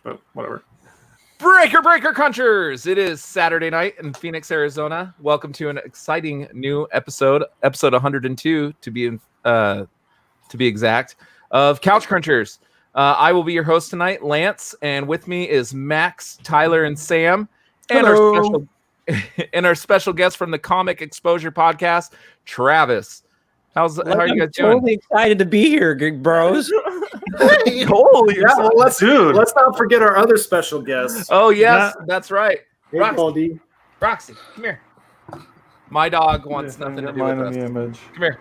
but whatever. Breaker Crunchers! It is Saturday night in Phoenix, Arizona. Welcome to an exciting new episode 102 to be exact, of Couch Crunchers. I will be your host tonight, Lance, and with me is Max, Tyler, and Sam, and our special guest from the Comic Exposure Podcast, Travis. How are you guys doing? Totally excited to be here, bros. Holy yeah, well, let's not forget our other special guests. Oh yes, that's right. Hey, Roxy, come here. My dog wants nothing to do with us. Image. Come here.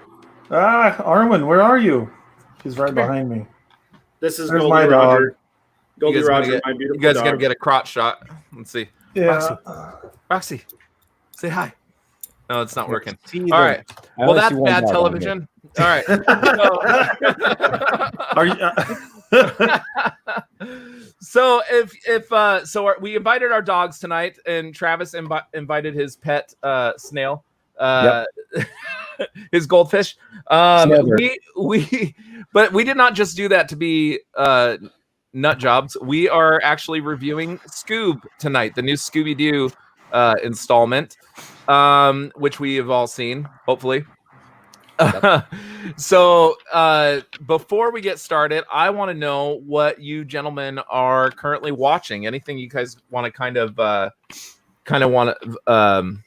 Arwen, where are you? She's right behind me. This is There's Goldie my Roger. dog. Goldie Roger, my beautiful You guys dog. gonna get a crotch shot. Let's see. Yeah. Roxy, say hi. No, it's not working. All right. Well, that's bad television. All right. So we invited our dogs tonight, and Travis invited his pet snail, his goldfish. But we did not just do that to be nut jobs. We are actually reviewing Scoob tonight, the new Scooby-Doo installment, which we have all seen, hopefully. So before we get started, I want to know what you gentlemen are currently watching. Anything you guys want to kind of want to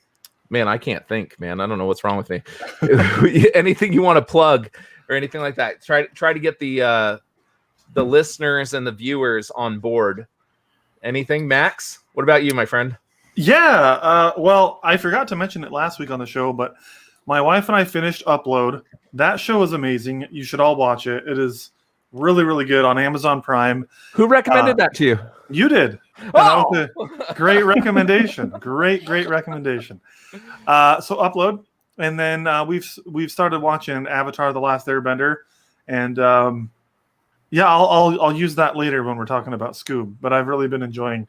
man, I can't think, man. I don't know what's wrong with me. Anything you want to plug or anything like that. Try to get the listeners and the viewers on board. Anything, Max? What about you, my friend? Yeah, well, I forgot to mention it last week on the show, but my wife and I finished Upload. That show is amazing. You should all watch it. It is really, really good on Amazon Prime. Who recommended that to you? You did. Oh! That was a great recommendation. Great recommendation. So Upload, and then we've started watching Avatar: The Last Airbender, and I'll use that later when we're talking about Scoob. But I've really been enjoying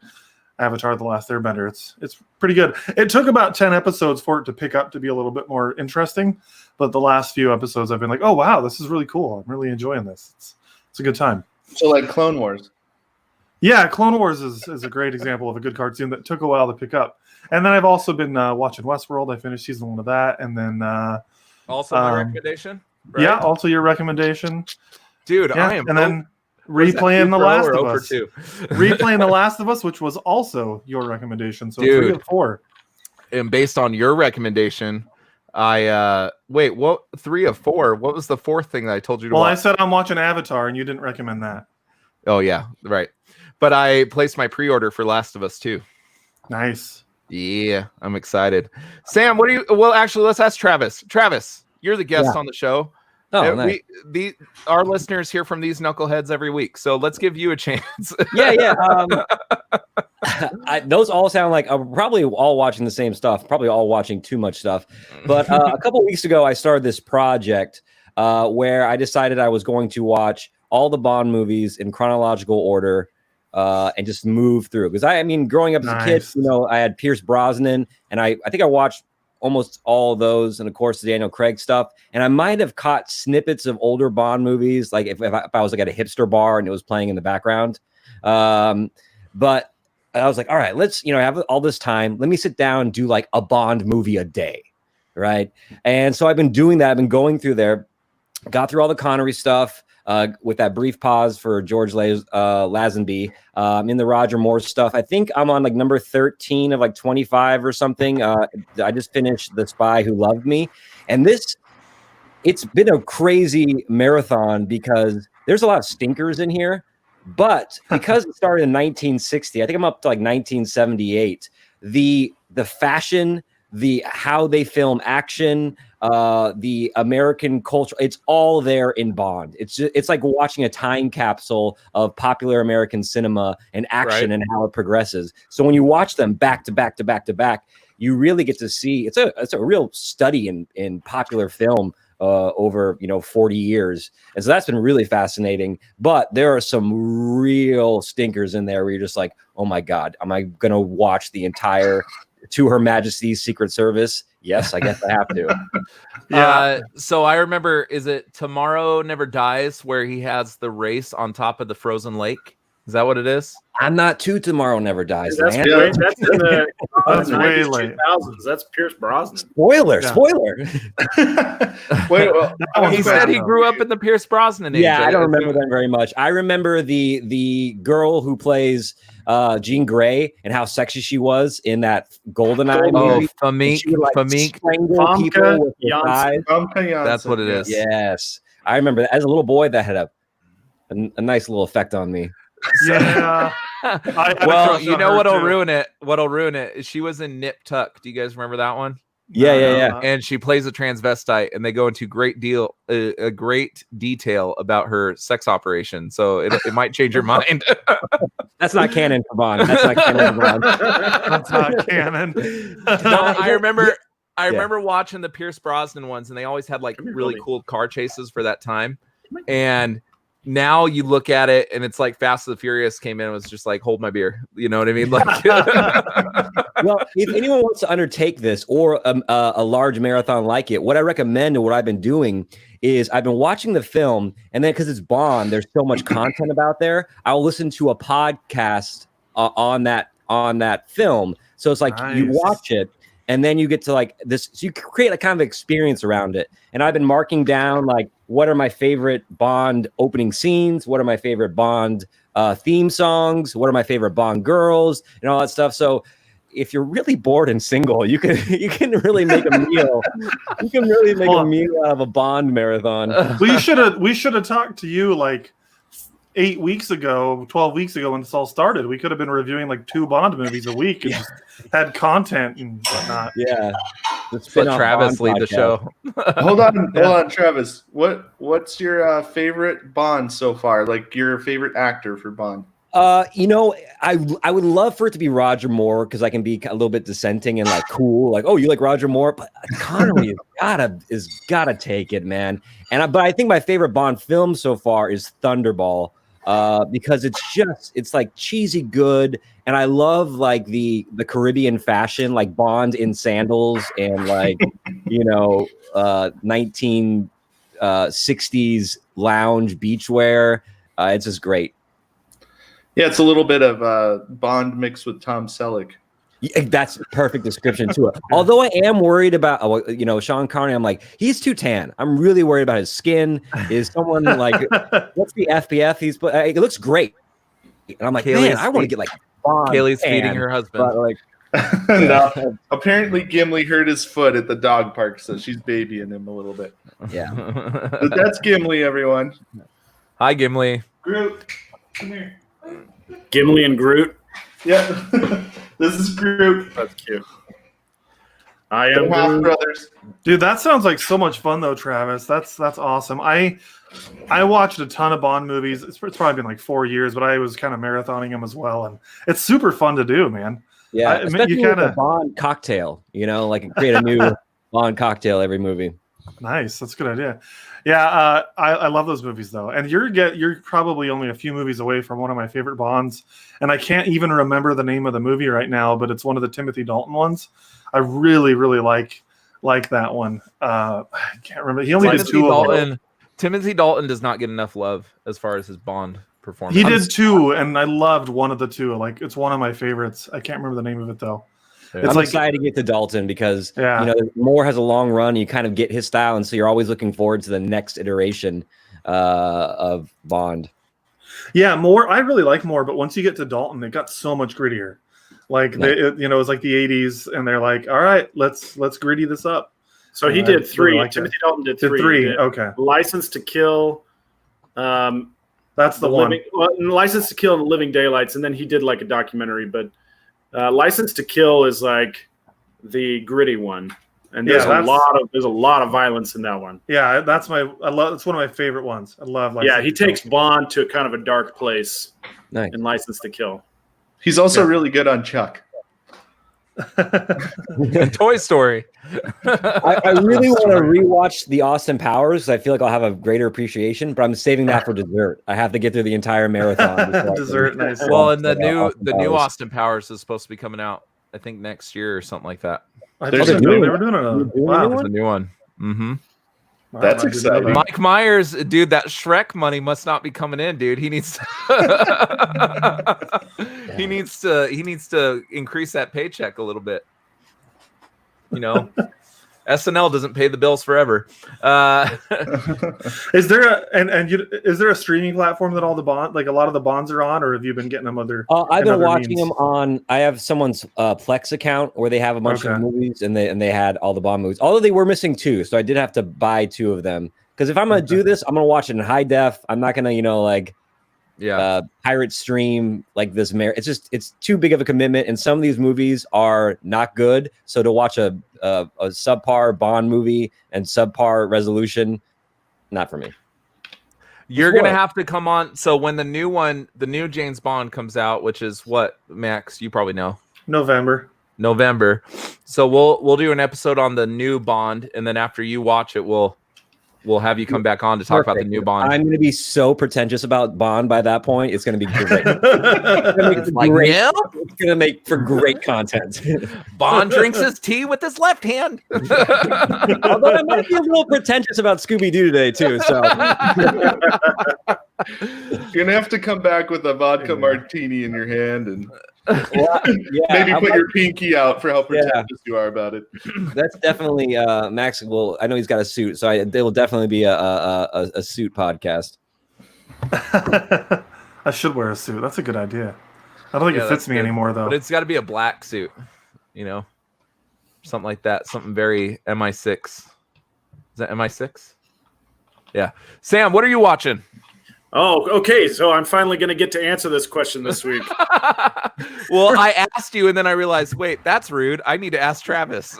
Avatar: The Last Airbender. It's pretty good. It took about 10 episodes for it to pick up to be a little bit more interesting, but the last few episodes I've been like, oh wow, this is really cool. I'm really enjoying this. It's a good time. So like Clone Wars. Yeah, Clone Wars is a great example of a good cartoon that took a while to pick up. And then I've also been watching Westworld. I finished season 1 of that, and then also my recommendation. Right? Yeah, also your recommendation, dude. Yeah, I am. And then replaying The Last of Us. Replaying The Last of Us, which was also your recommendation. So dude, 3 of 4. And based on your recommendation, I wait, what 3 of 4? What was the 4th thing that I told you to watch? I said I'm watching Avatar, and you didn't recommend that. Oh yeah, right. But I placed my pre-order for Last of Us 2. Nice. Yeah, I'm excited. Sam, what do you? Well, actually, let's ask Travis. Travis, you're the guest on the show. Oh, nice. Our listeners hear from these knuckleheads every week, so let's give you a chance. Yeah. Those all sound like I'm probably all watching the same stuff. Probably all watching too much stuff. But a couple of weeks ago, I started this project where I decided I was going to watch all the Bond movies in chronological order. And just move through, because I mean, growing up as a kid, I had Pierce Brosnan, and I think I watched almost all of those, and of course the Daniel Craig stuff. And I might have caught snippets of older Bond movies, like if I was like at a hipster bar and it was playing in the background. But I was like, all right, let's have all this time. Let me sit down and do like a Bond movie a day, right? And so I've been doing that. I've been going through there, got through all the Connery stuff. With that brief pause for George Lazenby, in the Roger Moore stuff. I think I'm on like number 13 of like 25 or something. I just finished The Spy Who Loved Me. And it's been a crazy marathon because there's a lot of stinkers in here. But because it started in 1960, I think I'm up to like 1978, the fashion, how they film action, the American culture, it's all there in Bond. It's like watching a time capsule of popular American cinema and action and how it progresses. So when you watch them back to back to back to back, you really get to see it's a real study in popular film over 40 years. And so that's been really fascinating. But there are some real stinkers in there where you're just like, oh my God, am I gonna watch the entire To Her Majesty's Secret Service? Yes, I guess I have to. Yeah. So I remember, is it Tomorrow Never Dies, where he has the race on top of the frozen lake? Is that what it is? I'm not too Tomorrow Never Dies. That's man. way, that's in the That's way 90s, late. 2000s. That's Pierce Brosnan. Spoiler. Wait, well, He said he grew up in the Pierce Brosnan age. Yeah, I don't remember them very much. I remember the girl who plays Jean Grey and how sexy she was in that GoldenEye movie. Famke. Strangle people with her thighs. That's what it is. Yes, I remember that. As a little boy, that had a nice little effect on me. Yeah. Well, you know what'll ruin it? What'll ruin it is she was in Nip Tuck. Do you guys remember that one? Yeah. And she plays a transvestite, and they go into a great detail about her sex operation. So it might change your mind. That's not canon for Bond. That's not canon for Bond. That's not canon. No, I remember watching the Pierce Brosnan ones, and they always had like really cool car chases for that time. And now you look at it, and it's like Fast and the Furious came in and was just like, hold my beer. You know what I mean? Like, well, if anyone wants to undertake this or a large marathon like it, what I recommend and what I've been doing is I've been watching the film, and then because it's Bond, there's so much content about there. I'll listen to a podcast on that film. So it's like you watch it, and then you get to like this. So you create a kind of experience around it. And I've been marking down like what are my favorite Bond opening scenes, what are my favorite Bond theme songs, what are my favorite Bond girls, and all that stuff. So if you're really bored and single, you can really make a meal. You can really make a meal out of a Bond marathon. Well, we should have talked to you like 8 weeks ago, 12 weeks ago when this all started. We could have been reviewing like 2 Bond movies a week and just had content and whatnot. Yeah. Let Travis lead the show. Hold on, Travis. What's your favorite Bond so far? Like your favorite actor for Bond? I would love for it to be Roger Moore because I can be a little bit dissenting and like cool, like, oh, you like Roger Moore, but Connery is gotta take it, man. But I think my favorite Bond film so far is Thunderball. Because it's like cheesy good, and I love like the Caribbean fashion, like Bond in sandals and like 1960s lounge beachwear. It's just great. Yeah, it's a little bit of Bond mixed with Tom Selleck. That's a perfect description to it. Although I am worried about, Sean Connery. I'm like, he's too tan. I'm really worried about his skin. Is someone like, what's the FPF he's put? It looks great, and I'm like, man, I want to get like Bond Kaylee's tan, feeding her husband. But like, no, apparently Gimli hurt his foot at the dog park, so she's babying him a little bit. Yeah, but that's Gimli, everyone. Hi, Gimli. Groot, come here. Gimli and Groot. Yeah, this is Groot. That's cute. I am half brothers. Dude, that sounds like so much fun though, Travis. That's awesome. I watched a ton of Bond movies. It's probably been like 4 years, but I was kind of marathoning them as well, and it's super fun to do, man. Yeah, especially with a Bond cocktail. Like create a new Bond cocktail every movie. Nice, that's a good idea. Yeah, I love those movies though, and you're probably only a few movies away from one of my favorite Bonds, and I can't even remember the name of the movie right now, but it's one of the Timothy Dalton ones. I really, really like that one. I can't remember. He only did 2 of them. Timothy Dalton does not get enough love as far as his Bond performance. He did 2, and I loved one of the 2. Like it's one of my favorites. I can't remember the name of it though. Yeah. I'm excited to get to Dalton because Moore has a long run. You kind of get his style, and so you're always looking forward to the next iteration of Bond. Yeah, Moore. I really like Moore, but once you get to Dalton, it got so much grittier. Like it was like the 80s, and they're like, all right, let's gritty this up. So he did 3. Timothy Dalton did 3. 3. Okay. License to Kill. That's the one. License to Kill and Living Daylights, and then he did like a documentary, but. License to Kill is like the gritty one, and there's a lot of violence in that one. Yeah, that's one of my favorite ones. I love. He takes Bond to kind of a dark place. Nice. In License to Kill. He's also really good on Chuck. And Toy Story. I really want to rewatch the Austin Powers. I feel like I'll have a greater appreciation, but I'm saving that for dessert. I have to get through the entire marathon. Dessert, nice. Well, and the new Austin Powers is supposed to be coming out, I think next year or something like that. They were doing it. Wow, it's a new one. Mm-hmm. Wow, That's I didn't know exciting. that. Mike Myers, dude, that Shrek money must not be coming in, dude. He needs he needs to increase that paycheck a little bit. You know, SNL doesn't pay the bills forever. Is there is there a streaming platform that all the a lot of the Bonds are on, or have you been getting them other? I've been other watching means? them on. I have someone's Plex account where they have a bunch of movies, and they had all the Bond movies. Although they were missing 2, so I did have to buy 2 of them. Because if I'm gonna do this, I'm gonna watch it in high def. I'm not gonna pirate stream like this. It's too big of a commitment, and some of these movies are not good. So to watch a subpar Bond movie and subpar resolution, not for me. You're gonna have to come on. So when the new James Bond comes out, which is what, Max, you probably know, November. So we'll do an episode on the new Bond, and then after you watch it, we'll have you come back on to talk about the new Bond. I'm going to be so pretentious about Bond by that point. It's going to be great. It's going to make for great content. Bond drinks his tea with his left hand. Although I might be a little pretentious about Scooby-Doo today, too. So You're going to have to come back with a vodka martini in your hand and maybe put your pinky out for how pretentious you are about it. That's definitely Max. Well, I know he's got a suit, so there will definitely be a suit podcast. I should wear a suit. That's a good idea. I don't think it fits me anymore, though. But it's got to be a black suit, something like that. Something very MI6. Is that MI6? Yeah. Sam, what are you watching? Oh, okay. So I'm finally going to get to answer this question this week. Well, I asked you, and then I realized, wait, that's rude. I need to ask Travis.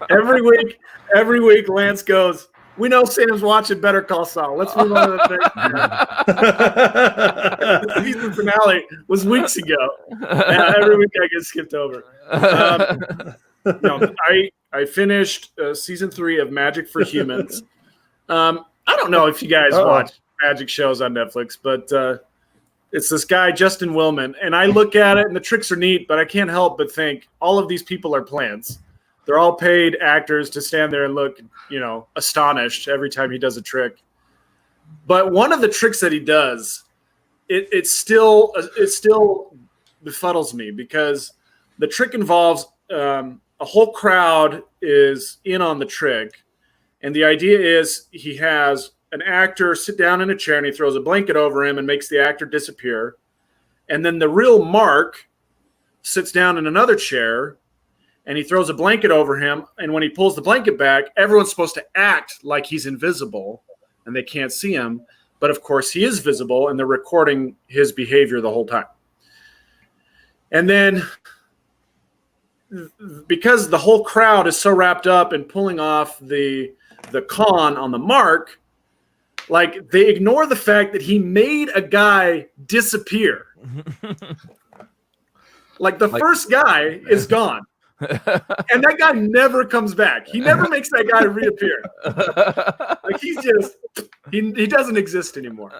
Every week, Lance goes, "We know Sam's watching Better Call Saul. Let's move on to the next." The season finale was weeks ago. Every week I get skipped over. I finished season 3 of Magic for Humans. I don't know if you guys watch magic shows on Netflix, but it's this guy, Justin Willman, and I look at it and the tricks are neat, but I can't help but think all of these people are plants. They're all paid actors to stand there and look, astonished every time he does a trick. But one of the tricks that he does, it still befuddles me, because the trick involves a whole crowd is in on the trick, and the idea is he has an actor sit down in a chair and he throws a blanket over him and makes the actor disappear. And then the real Mark sits down in another chair and he throws a blanket over him. And when he pulls the blanket back, everyone's supposed to act like he's invisible and they can't see him. But of course he is visible, and they're recording his behavior the whole time. And then because the whole crowd is so wrapped up in pulling off the con on the Mark, like, they ignore the fact that he made a guy disappear. Like, the first guy is gone. And that guy never comes back. He never makes that guy reappear. Like, he's just, he doesn't exist anymore.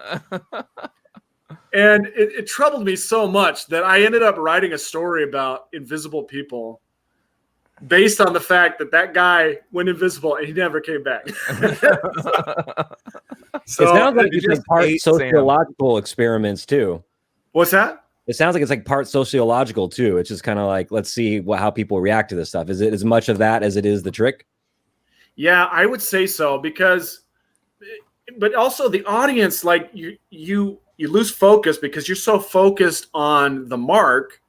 And it troubled me so much that I ended up writing a story about invisible people based on the fact that guy went invisible and he never came back. So it sounds like it's like part sociological experiments too. What's that? It sounds like it's like part sociological too. It's just kind of like, let's see how people react to this stuff. Is it as much of that as it is the trick? Yeah, I would say so, but also the audience, like you lose focus because you're so focused on the Mark,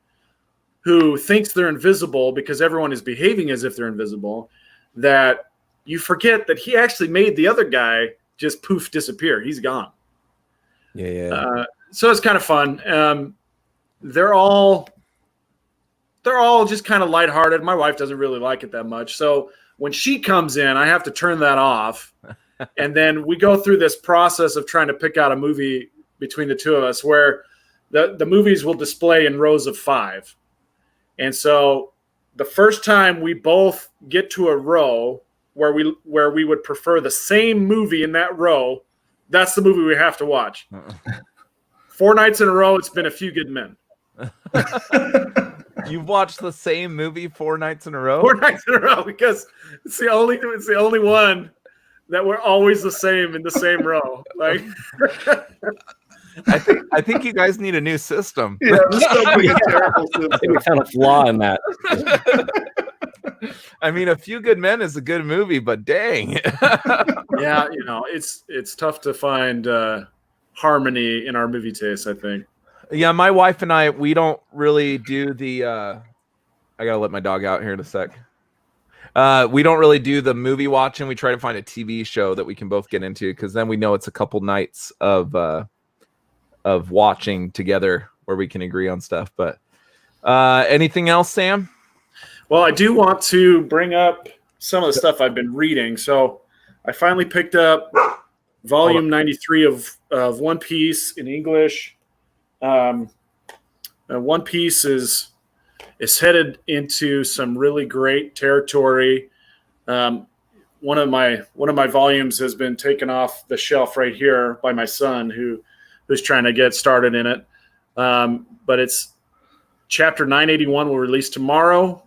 who thinks they're invisible because everyone is behaving as if they're invisible, that you forget that he actually made the other guy just poof disappear. He's gone. Yeah. So it's kind of fun. They're all just kind of lighthearted. My wife doesn't really like it that much. So when she comes in, I have to turn that off. And then we go through this process of trying to pick out a movie between the two of us, where the movies will display in rows of 5. And so the first time we both get to a row where we would prefer the same movie in that row, that's the movie we have to watch. 4 nights in a row, it's been A Few Good Men. You've watched the same movie 4 nights in a row? 4 nights in a row, because it's the only one that we're always the same in the same row. Like, I think you guys need a new system. Yeah, this sounds like a terrible system. Maybe we found a flaw in that. I mean, A Few Good Men is a good movie, but dang. yeah, it's tough to find harmony in our movie taste, I think. Yeah, my wife and I, we don't really do the I gotta let my dog out here in a sec. We don't really do the movie watching. We try to find a TV show that we can both get into, because then we know it's a couple nights of watching together where we can agree on stuff. But anything else, Sam? Well, I do want to bring up some of the stuff I've been reading. So I finally picked up volume 93 of One Piece in English. One Piece is headed into some really great territory. One of my volumes has been taken off the shelf right here by my son, who's trying to get started in it. But it's chapter 981 will release tomorrow,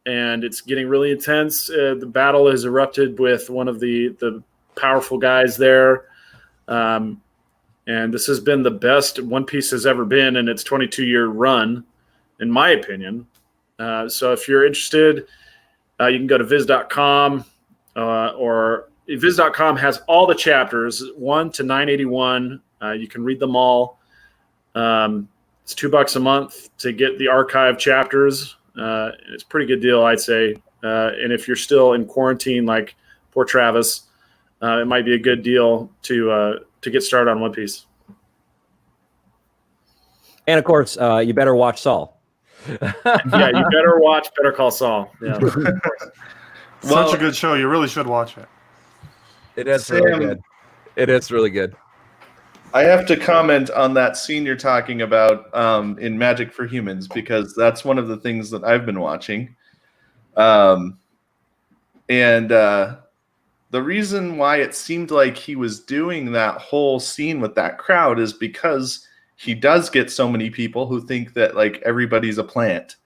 and it's getting really intense. The battle has erupted with one of the powerful guys there. And this has been the best One Piece has ever been in its 22-year run, in my opinion. So if you're interested, you can go to viz.com, or viz.com has all the chapters, 1 to 981. You can read them all. It's $2 a month to get the archive chapters. It's a pretty good deal, I'd say. And if you're still in quarantine, like poor Travis, it might be a good deal to get started on One Piece. And of course, you better watch Saul. Yeah, you better watch Better Call Saul. Yeah. Such a good show. You really should watch it. It is really good. It is really good. I have to comment on that scene you're talking about in Magic for Humans, because that's one of the things that I've been watching. And the reason why it seemed like he was doing that whole scene with that crowd is because he does get so many people who think that like everybody's a plant.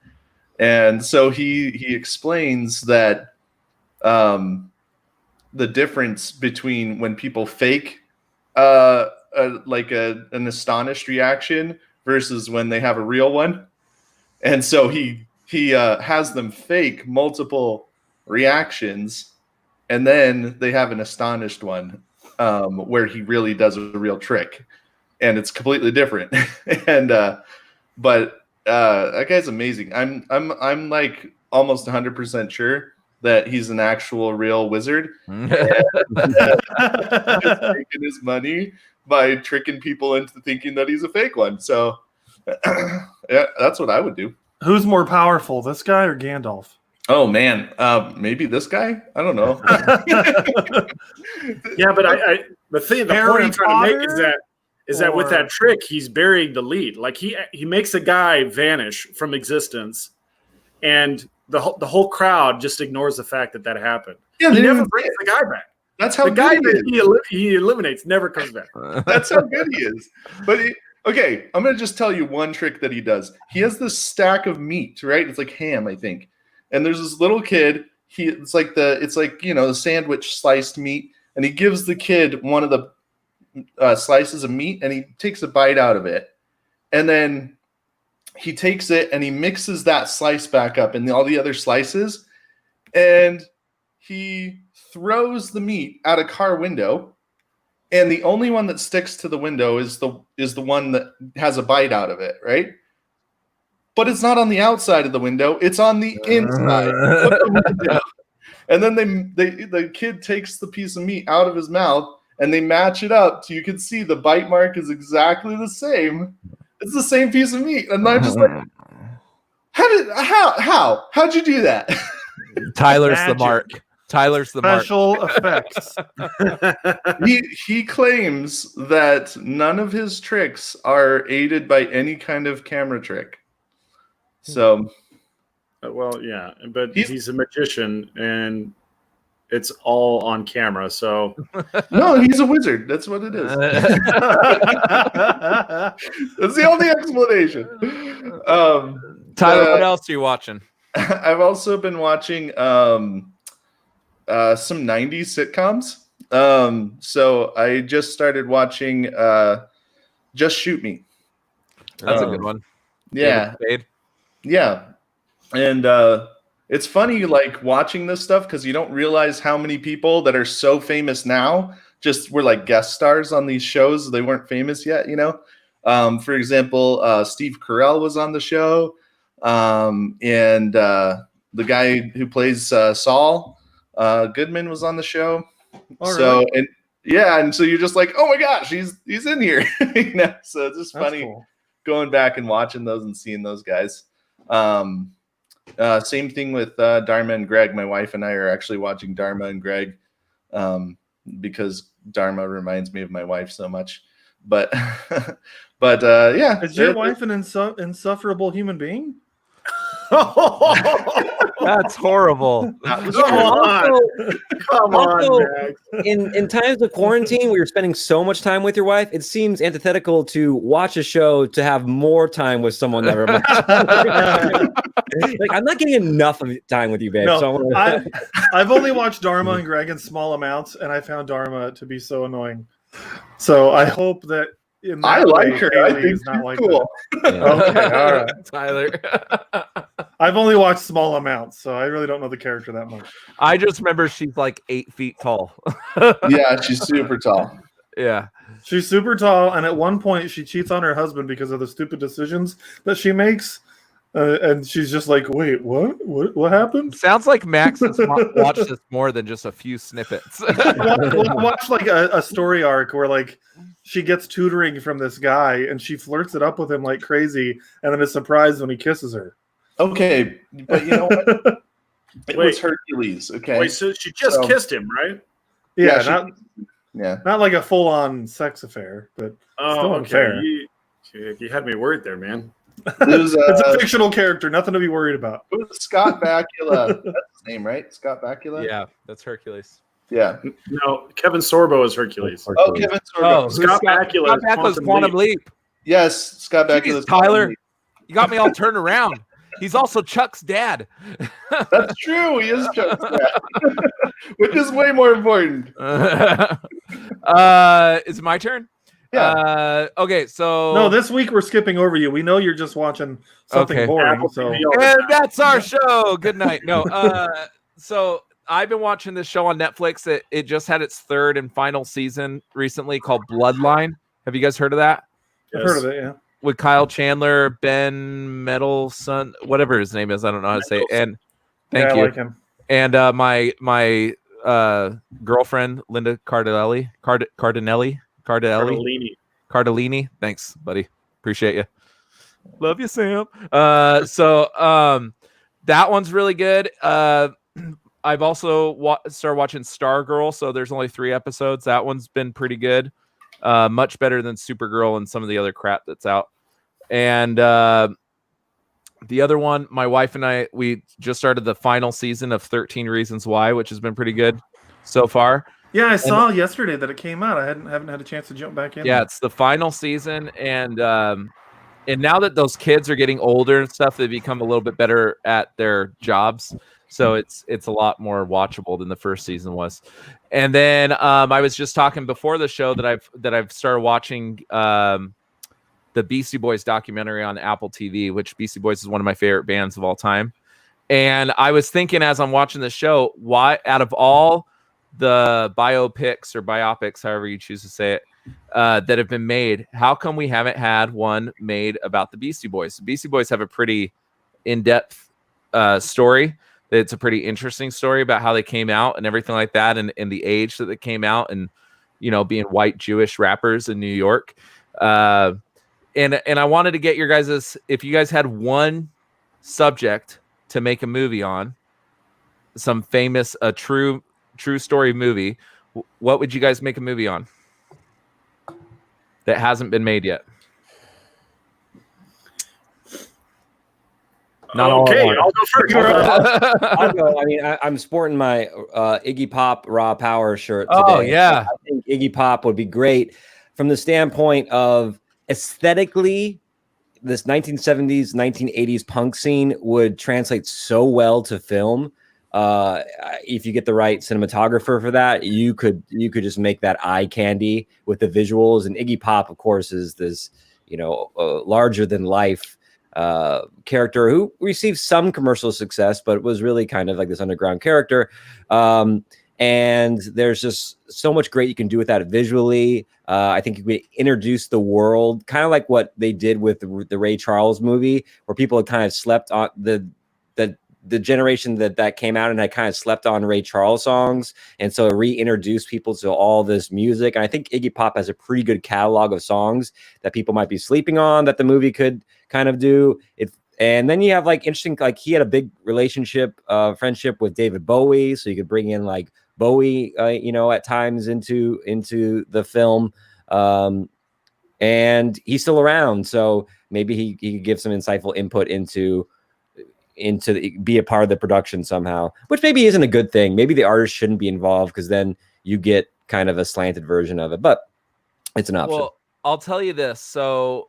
And so he explains that the difference between when people fake an astonished reaction versus when they have a real one. And so he has them fake multiple reactions, and then they have an astonished one where he really does a real trick, and it's completely different. And but that guy's amazing. I'm like almost 100% sure that he's an actual real wizard. Just making his money by tricking people into thinking that he's a fake one. So yeah, that's what I would do. Who's more powerful, this guy or Gandalf? Oh man, maybe this guy. I don't know. Yeah, but the point I'm trying to make is that with that trick, he's burying the lead. Like he makes a guy vanish from existence, and the whole crowd just ignores the fact that happened. Yeah, he never brings the guy back. That's how the guy good that he eliminates never comes back. That's how good he is. But okay, I'm gonna just tell you one trick that he does. He has this stack of meat, right? It's like ham, I think. And there's this little kid. It's like the sandwich sliced meat, and he gives the kid one of the slices of meat, and he takes a bite out of it, and then he takes it and he mixes that slice back up in all the other slices, and he throws the meat out a car window, and the only one that sticks to the window is the one that has a bite out of it, right? But it's not on the outside of the window; it's on the inside of the window. And then the kid takes the piece of meat out of his mouth, and they match it up so you can see the bite mark is exactly the same. It's the same piece of meat, and I'm just like, how'd you do that? Tyler's the mark. Tyler's the Special effects. He claims that none of his tricks are aided by any kind of camera trick. So, well, yeah, but he's a magician, and it's all on camera. So, no, he's a wizard. That's what it is. That's the only explanation. Tyler, what else are you watching? I've also been watching some 90s sitcoms. So I just started watching Just Shoot Me. That's a good one. Yeah. Yeah. And it's funny, like, watching this stuff because you don't realize how many people that are so famous now just were like guest stars on these shows. They weren't famous yet, you know. For example, Steve Carell was on the show, and the guy who plays Saul Goodman was on the show. Really? And so you're just like, oh my gosh, he's in here, you know. So it's just funny going back and watching those and seeing those guys. Same thing with Dharma and Greg. My wife and I are actually watching Dharma and Greg because Dharma reminds me of my wife so much. But yeah, is your wife an insufferable human being? That's horrible. Come on, Max. In times of quarantine, where you're spending so much time with your wife, it seems antithetical to watch a show to have more time with someone that like, I'm not getting enough of time with you, babe. No, so I've only watched Dharma and Greg in small amounts, and I found Dharma to be so annoying. So I hope that I like her. I think she's not like cool. Okay, all right. Tyler. I've only watched small amounts, so I really don't know the character that much. I just remember she's like 8 feet tall. Yeah, she's super tall. Yeah. She's super tall, and at one point she cheats on her husband because of the stupid decisions that she makes. And she's just like, wait, what happened? Sounds like Max has watched this more than just a few snippets. Watch like a story arc where like she gets tutoring from this guy and she flirts it up with him like crazy, and then is surprised when he kisses her. Okay, but you know what? It was Hercules. Okay, Wait, so she just kissed him, right? Yeah, Yeah, not like a full-on sex affair, but still unfair. You had me worried there, man. It's a fictional character, nothing to be worried about. It was Scott Bakula. That's his name, right? Scott Bakula? Yeah, that's Hercules. Yeah. No, Kevin Sorbo is Hercules. Oh, Kevin Sorbo. Scott Bakula's Quantum Leap. Yes, Scott Bakula's Tyler, you got me all turned around. He's also Chuck's dad. That's true. He is Chuck's dad, which is way more important. Is it my turn? Yeah. Okay, so no, this week we're skipping over you. We know you're just watching something boring. So and that's our show. Good night. No, so I've been watching this show on Netflix. It just had its third and final season recently called Bloodline. Have you guys heard of that? I've heard of it, yeah. With Kyle Chandler, Ben Mendelsohn, whatever his name is, I don't know how to say it. And thank you. I like him. And my girlfriend Linda Cardellini. Thanks, buddy. Appreciate you. Love you, Sam. So that one's really good. I've also started watching Stargirl. So there's only 3 episodes. That one's been pretty good. Much better than Supergirl and some of the other crap that's out. And the other one, my wife and I, we just started the final season of 13 Reasons Why, which has been pretty good so far. Yeah, I saw yesterday that it came out. I haven't had a chance to jump back in. Yeah, it's the final season, and now that those kids are getting older and stuff, they become a little bit better at their jobs. So it's a lot more watchable than the first season was. And then I was just talking before the show that I've started watching the Beastie Boys documentary on Apple TV, which Beastie Boys is one of my favorite bands of all time. And I was thinking as I'm watching the show, why out of all the biopics or biopics, however you choose to say it, that have been made, how come we haven't had one made about the Beastie Boys? The Beastie Boys have a pretty in-depth story. It's a pretty interesting story about how they came out and everything like that, and the age that they came out, and being white Jewish rappers in New York. And I wanted to get your guys's, if you guys had one subject to make a movie on, some famous, a true story movie, what would you guys make a movie on that hasn't been made yet? Not okay, I'll go first. I'll go. I mean, I'm sporting my Iggy Pop Raw Power shirt today. Oh, yeah. I think Iggy Pop would be great from the standpoint of aesthetically. This 1970s, 1980s punk scene would translate so well to film if you get the right cinematographer for that, you could just make that eye candy with the visuals. And Iggy Pop, of course, is this larger than life character who received some commercial success, but was really kind of like this underground character. And there's just so much great you can do with that visually. I think you could introduce the world, kind of like what they did with the Ray Charles movie, where people had kind of slept on the generation that came out and had kind of slept on Ray Charles songs. And so reintroduce people to all this music. And I think Iggy Pop has a pretty good catalog of songs that people might be sleeping on that the movie could kind of do it. And then you have like interesting, like he had a big relationship, friendship with David Bowie. So you could bring in like Bowie, at times into the film. And he's still around. So maybe he could give some insightful input into be a part of the production somehow, which maybe isn't a good thing. Maybe the artist shouldn't be involved because then you get kind of a slanted version of it, but it's an option. Well, I'll tell you this. So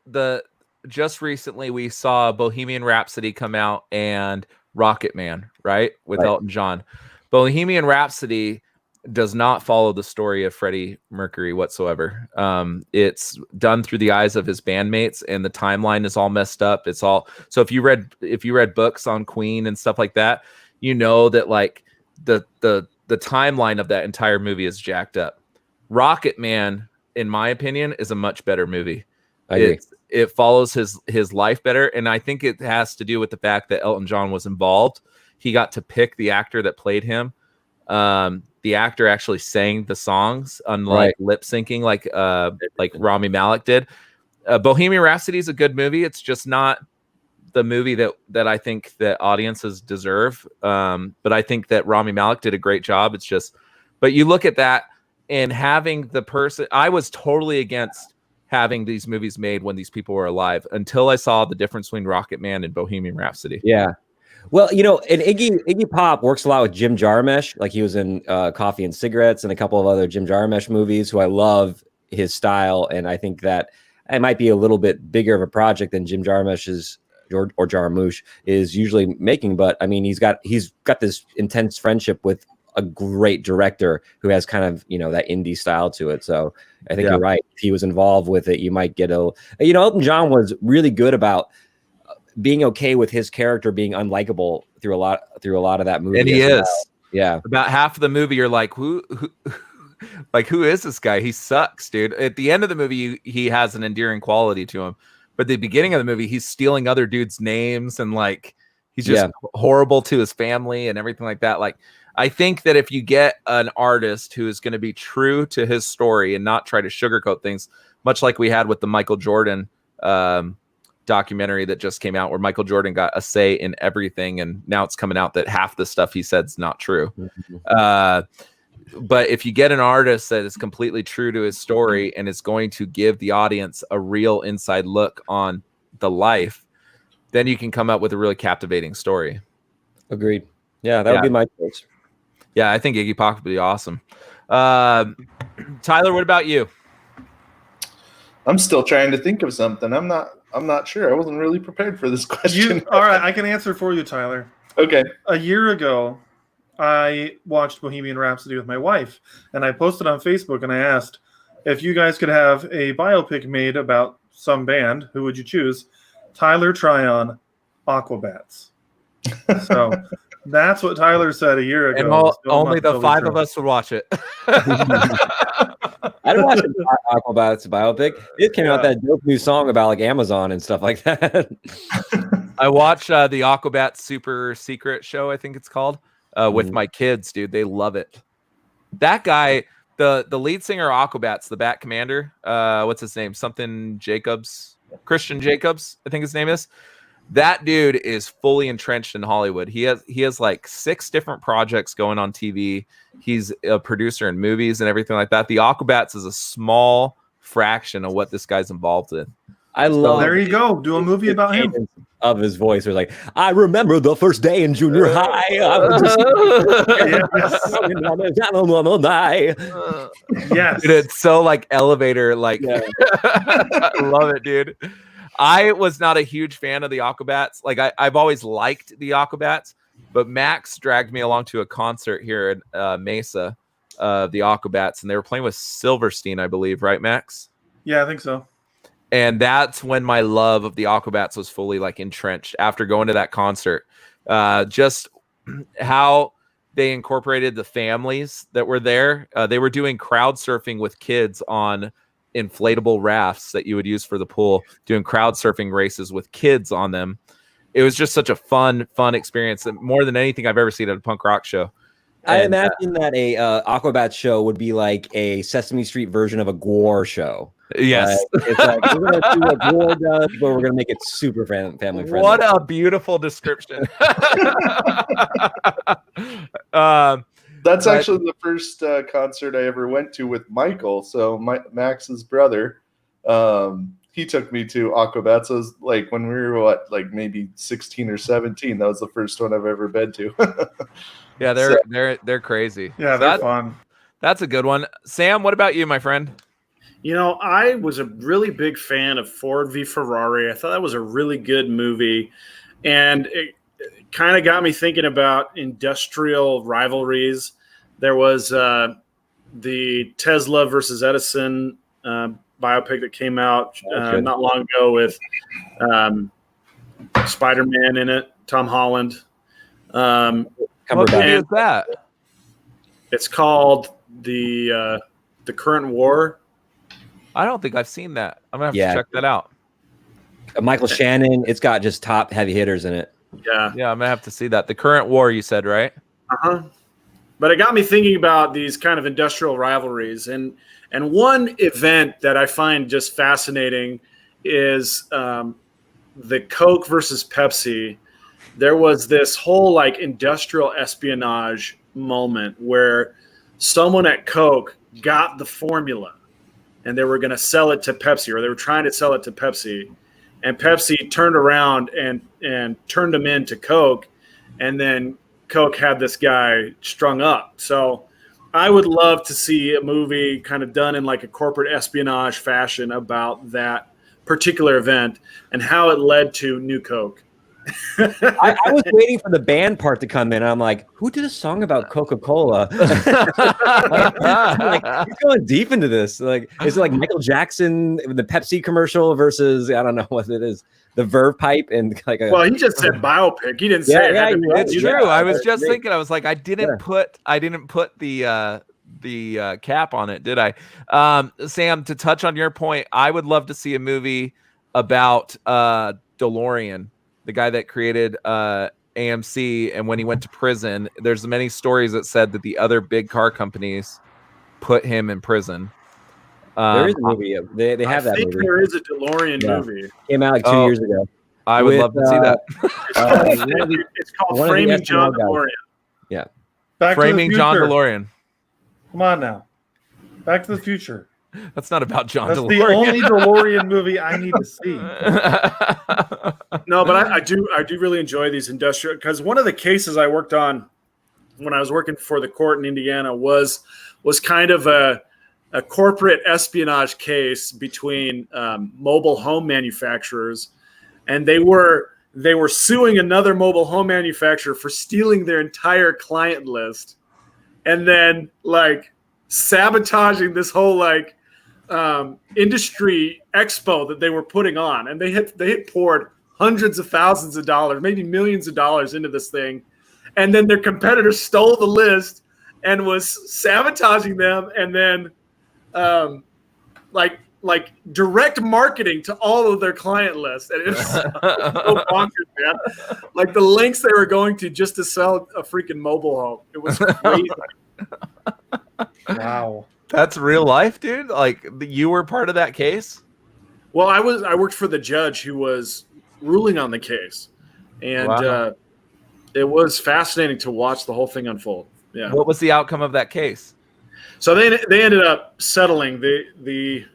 just recently we saw Bohemian Rhapsody come out and Rocket Man, right? With Elton John. Bohemian Rhapsody does not follow the story of Freddie Mercury whatsoever. It's done through the eyes of his bandmates, and the timeline is all messed up. It's all so if you read books on Queen and stuff like that, you know that like the timeline of that entire movie is jacked up. Rocket Man, in my opinion, is a much better movie. I agree. It follows his life better, and I think it has to do with the fact that Elton John was involved. He got to pick the actor that played him. The actor actually sang the songs, unlike lip syncing like Rami Malek did. Bohemian Rhapsody is a good movie. It's just not the movie that I think that audiences deserve. But I think that Rami Malek did a great job. It's just, but you look at that and having the person, I was totally against having these movies made when these people were alive until I saw the difference between Rocket Man and Bohemian Rhapsody. Yeah. Well, and Iggy Pop works a lot with Jim Jarmusch. Like he was in Coffee and Cigarettes and a couple of other Jim Jarmusch movies, who I love his style. And I think that it might be a little bit bigger of a project than Jim Jarmusch or Jarmusch is usually making. But I mean, he's got this intense friendship with a great director who has kind of, that indie style to it. So I think you're right. If he was involved with it, you might get Elton John was really good about being okay with his character being unlikable through a lot of that movie. And he is. Well. Yeah. About half of the movie, you're like, who is this guy? He sucks, dude. At the end of the movie, he has an endearing quality to him. But at the beginning of the movie, he's stealing other dudes' names and like he's just horrible to his family and everything like that. Like, I think that if you get an artist who is going to be true to his story and not try to sugarcoat things, much like we had with the Michael Jordan documentary that just came out, where Michael Jordan got a say in everything, and now it's coming out that half the stuff he said is not true. But if you get an artist that is completely true to his story and is going to give the audience a real inside look on the life, then you can come up with a really captivating story. Agreed. Yeah, that would be my choice. Yeah, I think Iggy Pop would be awesome. Tyler, what about you? I'm still trying to think of something. I'm not sure. I wasn't really prepared for this question. All right, I can answer for you, Tyler. Okay. A year ago, I watched Bohemian Rhapsody with my wife, and I posted on Facebook, and I asked if you guys could have a biopic made about some band, who would you choose? Tyler Tryon, Aquabats. So that's what Tyler said a year ago. And only the five of us would watch it. I don't watch Aquabats biopic. It came out that dope new song about like Amazon and stuff like that. I watched the Aquabats Super Secret show, I think it's called, with my kids, dude. They love it. That guy, the lead singer of Aquabats, the Bat Commander, what's his name? Something Jacobs, Christian Jacobs, I think his name is. That dude is fully entrenched in Hollywood. He has like 6 different projects going on TV. He's a producer in movies and everything like that. The Aquabats is a small fraction of what this guy's involved in. I love. There you go. Do a movie about him. Of his voice, was like, I remember the first day in junior high. I was just Yes, dude, it's so like elevator, like I love it, dude. I was not a huge fan of the Aquabats. Like I've always liked the Aquabats, but Max dragged me along to a concert here in Mesa, the Aquabats, and they were playing with Silverstein, I believe, right, Max? Yeah, I think so. And that's when my love of the Aquabats was fully like entrenched after going to that concert. Just how they incorporated the families that were there. They were doing crowd surfing with kids on inflatable rafts that you would use for the pool, doing crowd surfing races with kids on them. It was just such a fun experience, more than anything I've ever seen at a punk rock show. I imagine that a Aquabats show would be like a Sesame Street version of a Gwar show. Yes. It's like, we're going to do what Gwar does, but we're going to make it super family friendly. What a beautiful description. That's actually the first concert I ever went to with Michael. So Max's brother, he took me to Aquabats. It was like when we were maybe 16 or 17. That was the first one I've ever been to. Yeah, they're crazy. Yeah, they're fun. That's a good one. Sam, what about you, my friend? You know, I was a really big fan of Ford v Ferrari. I thought that was a really good movie. And it kind of got me thinking about industrial rivalries. There was the Tesla versus Edison biopic that came out not long ago with Spider-Man in it, Tom Holland. What movie is that? It's called The Current War. I don't think I've seen that. I'm going to have to check that out. Michael Shannon, it's got just top heavy hitters in it. Yeah, I'm going to have to see that. The Current War, you said, right? Uh-huh. But it got me thinking about these kind of industrial rivalries. And one event that I find just fascinating is the Coke versus Pepsi. There was this whole industrial espionage moment where someone at Coke got the formula and they were going to sell it to Pepsi, or they were trying to sell it to Pepsi. And Pepsi turned around and turned them into Coke. And then Coke had this guy strung up. So I would love to see a movie kind of done in like a corporate espionage fashion about that particular event and how it led to New Coke. I was waiting for the band part to come in. And I'm like, who did a song about Coca-Cola? He's going deep into this. Like, is it like Michael Jackson, the Pepsi commercial versus, I don't know what it is, the Verve pipe and Well, he just said biopic. He didn't say it. It's true. I was just thinking. I was like, I didn't put the cap on it, did I? Sam, to touch on your point, I would love to see a movie about DeLorean, the guy that created AMC, and when he went to prison, there's many stories that said that the other big car companies put him in prison. There is a movie. They have that movie. There is a DeLorean movie. Came out like 2 years ago. I would love to see that. It's called Framing John DeLorean. Yeah. Framing John DeLorean. Come on now. Back to the Future. That's not about John That's DeLorean. the only DeLorean movie I need to see. No, but I do really enjoy these industrial, because one of the cases I worked on when I was working for the court in Indiana was kind of a corporate espionage case between mobile home manufacturers, and they were suing another mobile home manufacturer for stealing their entire client list, and then sabotaging this whole industry expo that they were putting on, and they had poured hundreds of thousands of dollars, maybe millions of dollars into this thing, and then their competitor stole the list and was sabotaging them, and then direct marketing to all of their client lists, and it's so bonkers, man. Like the lengths they were going to just to sell a freaking mobile home. It was crazy. Wow. That's real life, dude. Like you were part of that case? Well, I worked for the judge who was ruling on the case, and it was fascinating to watch the whole thing unfold. Yeah. What was the outcome of that case? So they ended up settling. The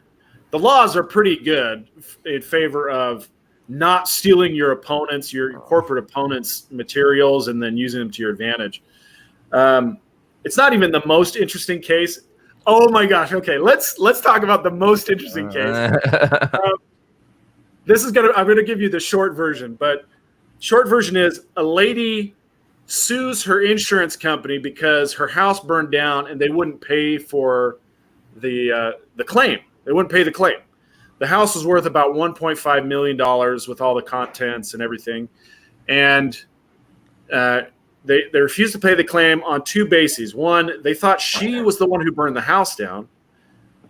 laws are pretty good in favor of not stealing your corporate opponent's materials and then using them to your advantage. It's not even the most interesting case. Oh my gosh. Okay. Let's talk about the most interesting case. I'm going to give you the short version, but short version is a lady sues her insurance company because her house burned down and they wouldn't pay for the claim. They wouldn't pay the claim. The house was worth about $1.5 million with all the contents and everything. And they refused to pay the claim on two bases. One, they thought she was the one who burned the house down,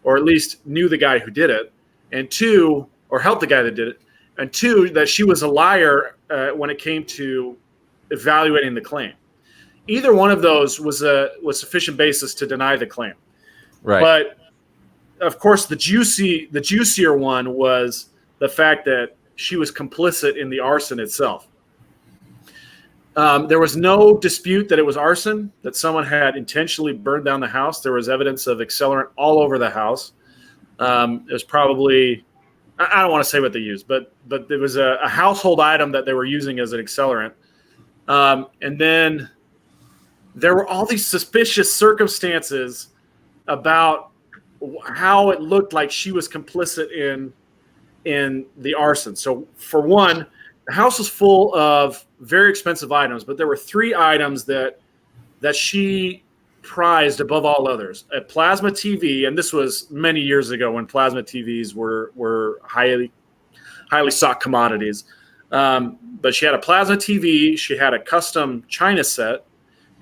or at least knew the guy who did it. And two, or helped the guy that did it. And two, that she was a liar when it came to evaluating the claim. Either one of those was sufficient basis to deny the claim. Right. But of course, the juicier one was the fact that she was complicit in the arson itself. There was no dispute that it was arson, that someone had intentionally burned down the house. There was evidence of accelerant all over the house. It was probably, I don't want to say what they used, but there was a household item that they were using as an accelerant. And then there were all these suspicious circumstances about how it looked like she was complicit in the arson. So for one, the house was full of very expensive items, but there were three items that she prized above all others: a plasma TV, and this was many years ago when plasma TVs were highly sought commodities. But she had a plasma TV, she had a custom china set,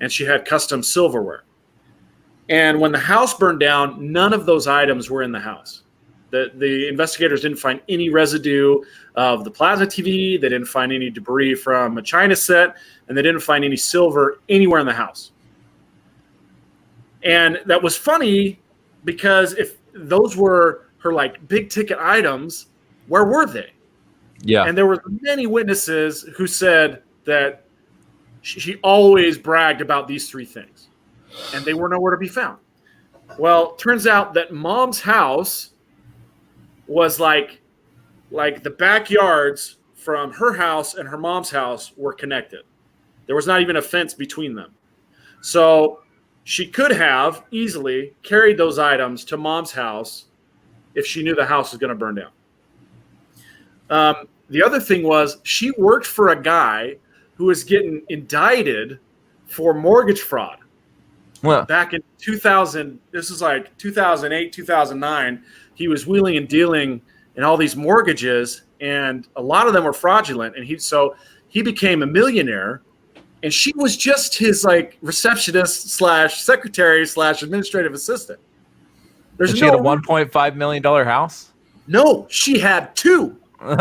and she had custom silverware. And when the house burned down, none of those items were in the house. The investigators didn't find any residue of the plasma TV. They didn't find any debris from a china set, and they didn't find any silver anywhere in the house. And that was funny because if those were her like big ticket items, where were they? Yeah. And there were many witnesses who said that she always bragged about these three things, and they were nowhere to be found. Well, turns out that Mom's house was like the backyards from her house and her mom's house were connected. There was not even a fence between them. So she could have easily carried those items to Mom's house if she knew the house was going to burn down. The other thing was she worked for a guy who was getting indicted for mortgage fraud. Well, Back in 2000, this is like 2008, 2009, he was wheeling and dealing in all these mortgages, and a lot of them were fraudulent. And he became a millionaire, and she was just his like receptionist / secretary / administrative assistant. There's she had a $1.5 million house? No, she had two. Because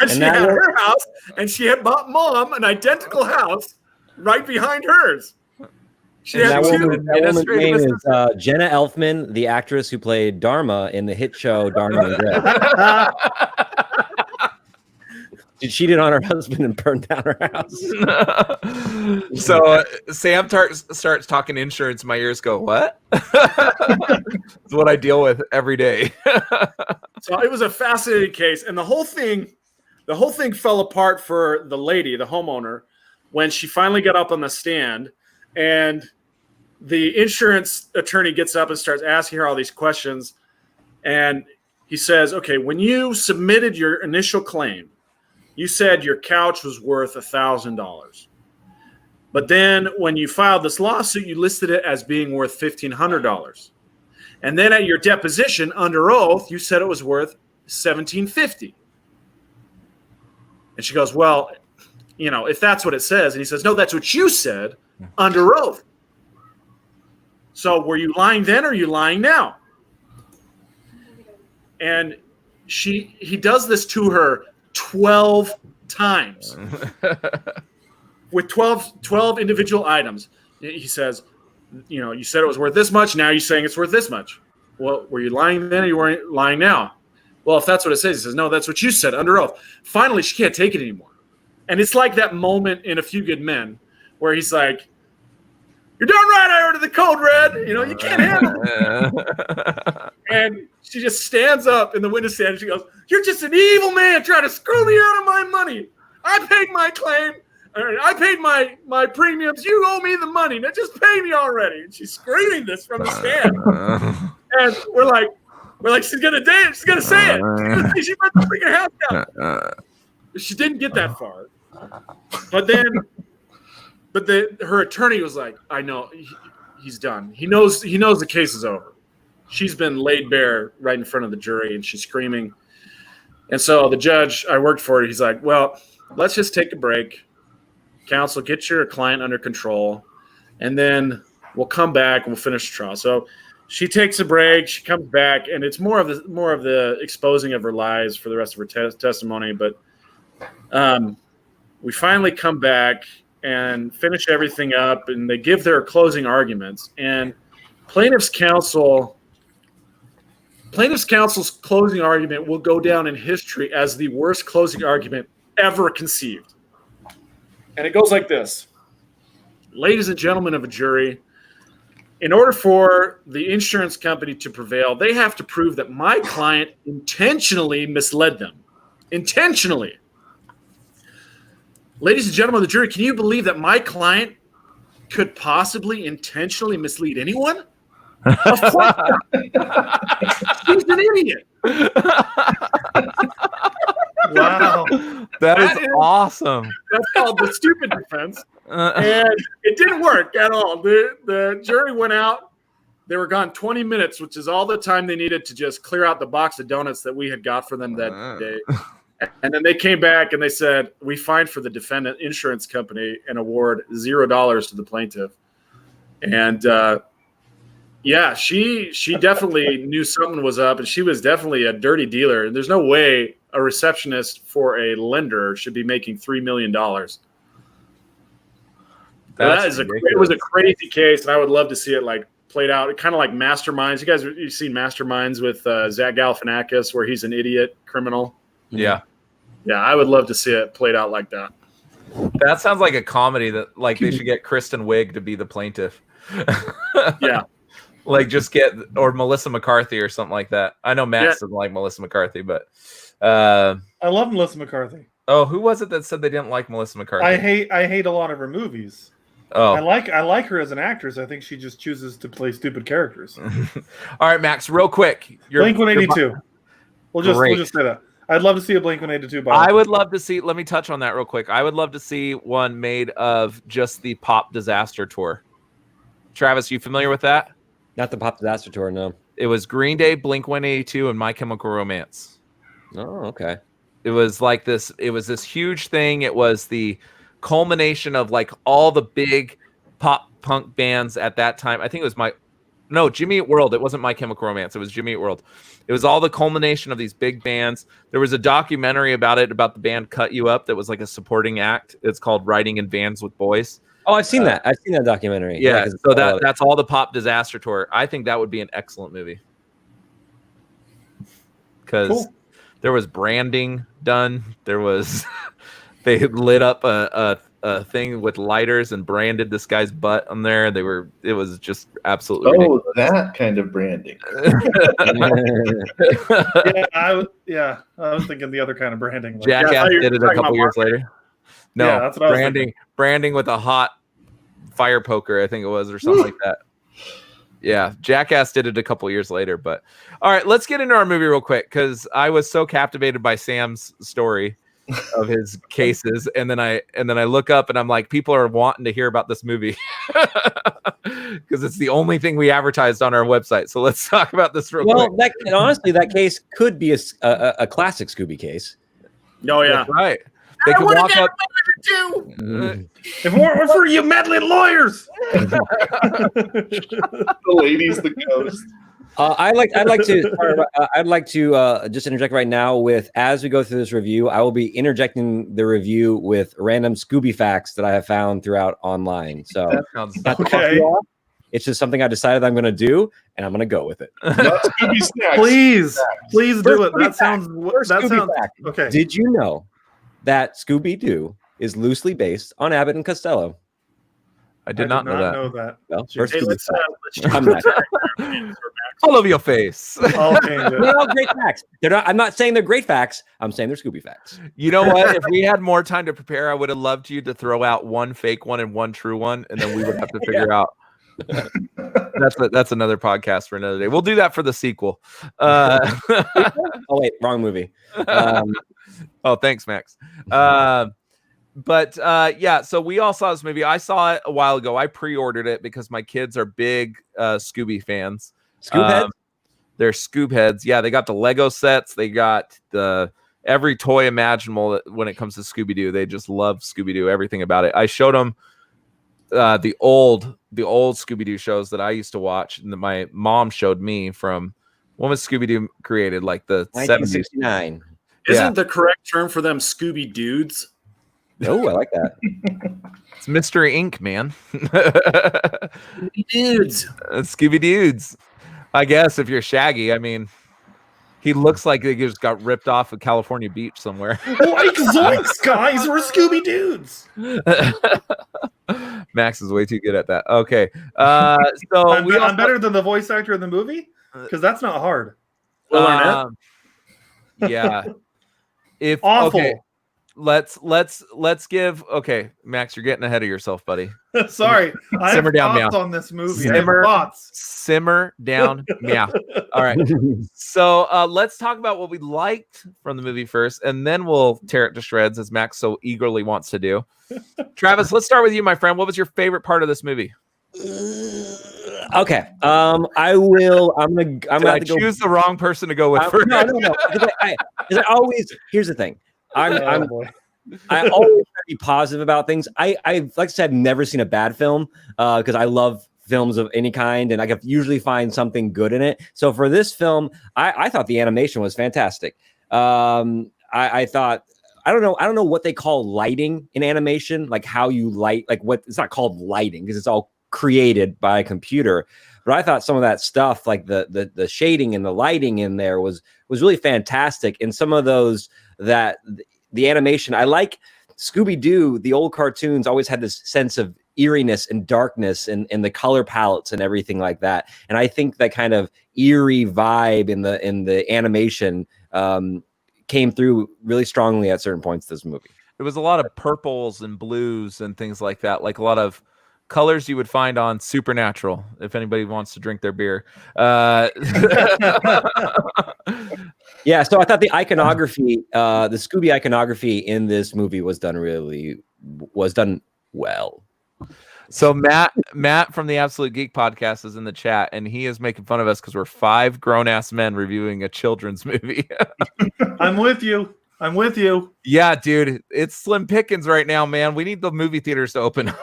she had her house, and she had bought Mom an identical house right behind hers. She had that two. woman's name is Jenna Elfman, the actress who played Dharma in the hit show Dharma and Greg. She cheated on her husband and burned down her house. So Sam starts talking insurance. My ears go, what? It's what I deal with every day. So it was a fascinating case, and the whole thing fell apart for the lady, the homeowner, when she finally got up on the stand, and the insurance attorney gets up and starts asking her all these questions, and he says, "Okay, when you submitted your initial claim, you said your couch was worth $1,000. But then when you filed this lawsuit, you listed it as being worth $1,500. And then at your deposition under oath, you said it was worth $1,750. And she goes, well, if that's what it says. And he says, no, that's what you said under oath. So were you lying then or are you lying now? And he does this to her 12 times with 12 individual items. He says, you said it was worth this much. Now you're saying it's worth this much. Well, were you lying then or you weren't lying now? Well, if that's what it says, he says, no, that's what you said under oath. Finally, she can't take it anymore. And it's like that moment in A Few Good Men where he's like, you're darn right, I ordered the code red. You can't handle it. And she just stands up in the witness stand and she goes, you're just an evil man trying to screw me out of my money. I paid my claim. I paid my premiums. You owe me the money. Now just pay me already. And she's screaming this from the stand. And we're like, she's gonna say it. She's gonna say she burnt the freaking house down. She didn't get that far. But then, her attorney was like, "I know he's done. He knows the case is over." She's been laid bare right in front of the jury, and she's screaming. And so the judge I worked for, he's like, "Well, let's just take a break. Counsel, get your client under control, and then we'll come back and we'll finish the trial." So she takes a break. She comes back, and it's more of the exposing of her lies for the rest of her testimony. But we finally come back and finish everything up, and they give their closing arguments. And plaintiff's counsel's closing argument will go down in history as the worst closing argument ever conceived. And it goes like this. Ladies and gentlemen of a jury, in order for the insurance company to prevail, they have to prove that my client intentionally misled them. Intentionally. Ladies and gentlemen of the jury, can you believe that my client could possibly intentionally mislead anyone? Of course not. He's an idiot. Wow. That is awesome. That's called the stupid defense. And it didn't work at all. The jury went out. They were gone 20 minutes, which is all the time they needed to just clear out the box of donuts that we had got for them that day. And then they came back and they said, "We find for the defendant insurance company and award $0 to the plaintiff." And yeah, she definitely knew something was up, and she was definitely a dirty dealer. And there's no way a receptionist for a lender should be making $3 million. It was a crazy case, and I would love to see it like played out. Kind of like Masterminds. You've seen Masterminds with Zach Galifianakis, where he's an idiot criminal. Yeah. Yeah, I would love to see it played out like that. That sounds like a comedy that like they should get Kristen Wiig to be the plaintiff. Yeah. Like just get or Melissa McCarthy or something like that. I know Max doesn't like Melissa McCarthy, but I love Melissa McCarthy. Oh, who was it that said they didn't like Melissa McCarthy? I hate a lot of her movies. Oh, I like her as an actress. I think she just chooses to play stupid characters. All right, Max, real quick. Blink-182. We'll just say that. I'd love to see a Blink-182 biopic. I would love to see. Let me touch on that real quick. I would love to see one made of just the Pop Disaster Tour. Travis, you familiar with that? Not the Pop Disaster Tour, no. It was Green Day, Blink-182, and My Chemical Romance. Oh, okay. It was like this. It was this huge thing. It was the culmination of like all the big pop punk bands at that time. I think it was Jimmy Eat World. It wasn't My Chemical Romance. It was Jimmy Eat World. It was all the culmination of these big bands. There was a documentary about the band Cut You Up that was like a supporting act. It's called Riding in Vans with Boys. Oh, I've seen that. I've seen that documentary. Yeah, so that's all the Pop Disaster Tour. I think that would be an excellent movie. Because there was branding done. There was they lit up a thing with lighters and branded this guy's butt on there. It was just absolutely ridiculous. That kind of branding. I was thinking the other kind of branding. Like, Jackass did it a couple years later. No, yeah, that's what I was thinking. Branding with a hot fire poker, I think it was, or something like that. Yeah, Jackass did it a couple years later. But all right, let's get into our movie real quick because I was so captivated by Sam's story of his cases, and then I look up and I'm like, people are wanting to hear about this movie because it's the only thing we advertised on our website. So let's talk about this real quick. Well, honestly, that case could be a classic Scooby case. Oh yeah, that's right. They could walk up. If it weren't for you meddling lawyers, the ladies, the ghost. I'd like to just interject right now with, as we go through this review, I will be interjecting the review with random Scooby facts that I have found throughout online. So that sounds okay. It's just something I decided I'm going to do, and I'm going to go with it. Please do it. That sounds fact. Okay. Did you know that Scooby-Doo is loosely based on Abbott and Costello? I did not know that. Well, let's all over your face. They're all great facts. I'm not saying they're great facts. I'm saying they're Scooby facts. You know what? If we had more time to prepare, I would have loved you to throw out one fake one and one true one, and then we would have to figure out. That's another podcast for another day. We'll do that for the sequel. Oh wait, wrong movie. Oh, thanks, Max. But yeah, so we all saw this movie. I saw it a while ago. I pre-ordered it because my kids are big Scooby fans. Scoob heads? They're Scoob heads. Yeah, they got the Lego sets. They got every toy imaginable when it comes to Scooby-Doo. They just love Scooby-Doo, everything about it. I showed them the old Scooby-Doo shows that I used to watch and that my mom showed me from when was Scooby-Doo created, like the 1969. 70s. Isn't the correct term for them Scooby Dudes? Oh, I like that. It's Mystery Inc., man. Scooby Dudes. Scooby Dudes. I guess if you're Shaggy, I mean, he looks like he just got ripped off a California beach somewhere. Like zoinks, guys, we're Scooby Dudes. Max is way too good at that. Okay, so I'm better than the voice actor in the movie because that's not hard. Yeah. If Awful. Okay, let's give. Okay, Max, you're getting ahead of yourself, buddy. Sorry, I have Simmer down, thoughts meow. on this movie. Simmer. I have thoughts. Simmer down, meow. All right. So let's talk about what we liked from the movie first, and then we'll tear it to shreds, as Max so eagerly wants to do. Travis, let's start with you, my friend. What was your favorite part of this movie? Okay. I will. I'm gonna go. Choose the wrong person to go with first. No. Because I always. Here's the thing. I Boy. always try to be positive about things. I like I said, I've never seen a bad film because I love films of any kind, and I can usually find something good in it. So for this film, I thought the animation was fantastic. I thought. I don't know what they call lighting in animation, like how you light, like what it's not called lighting because it's all created by a computer. But I thought some of that stuff, like the shading and the lighting in there was really fantastic. And some of those that the animation, I like Scooby-Doo, the old cartoons always had this sense of eeriness and darkness and the color palettes and everything like that. And I think that kind of eerie vibe in the animation came through really strongly at certain points this movie. It was a lot of purples and blues and things like that, like a lot of colors you would find on Supernatural, if anybody wants to drink their beer. Yeah, so I thought the iconography, the Scooby iconography in this movie was done well. So Matt from the Absolute Geek Podcast is in the chat, and he is making fun of us because we're 5 grown-ass men reviewing a children's movie. I'm with you. Yeah, dude, it's slim pickings right now, man. We need the movie theaters to open up.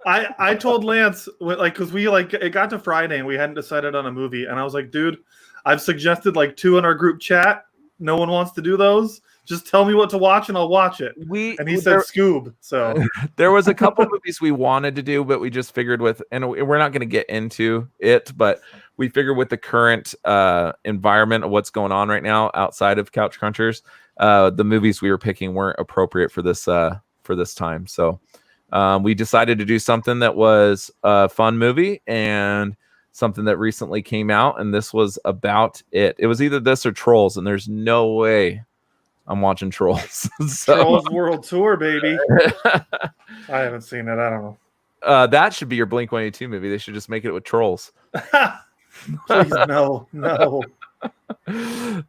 I told Lance, like, because it got to Friday and we hadn't decided on a movie, and I was like, dude, I've suggested like 2 in our group chat. No one wants to do those. Just tell me what to watch and I'll watch it. And he said Scoob. So there was a couple movies we wanted to do, but we just figured and we're not going to get into it, but we figured with the current environment of what's going on right now outside of Couch Crunchers, the movies we were picking weren't appropriate for this time. So we decided to do something that was a fun movie and something that recently came out, and this was about it. It was either this or Trolls, and there's no way I'm watching Trolls. Trolls World Tour, baby. I haven't seen it. I don't know. That should be your Blink-182 movie. They should just make it with Trolls. Please, no.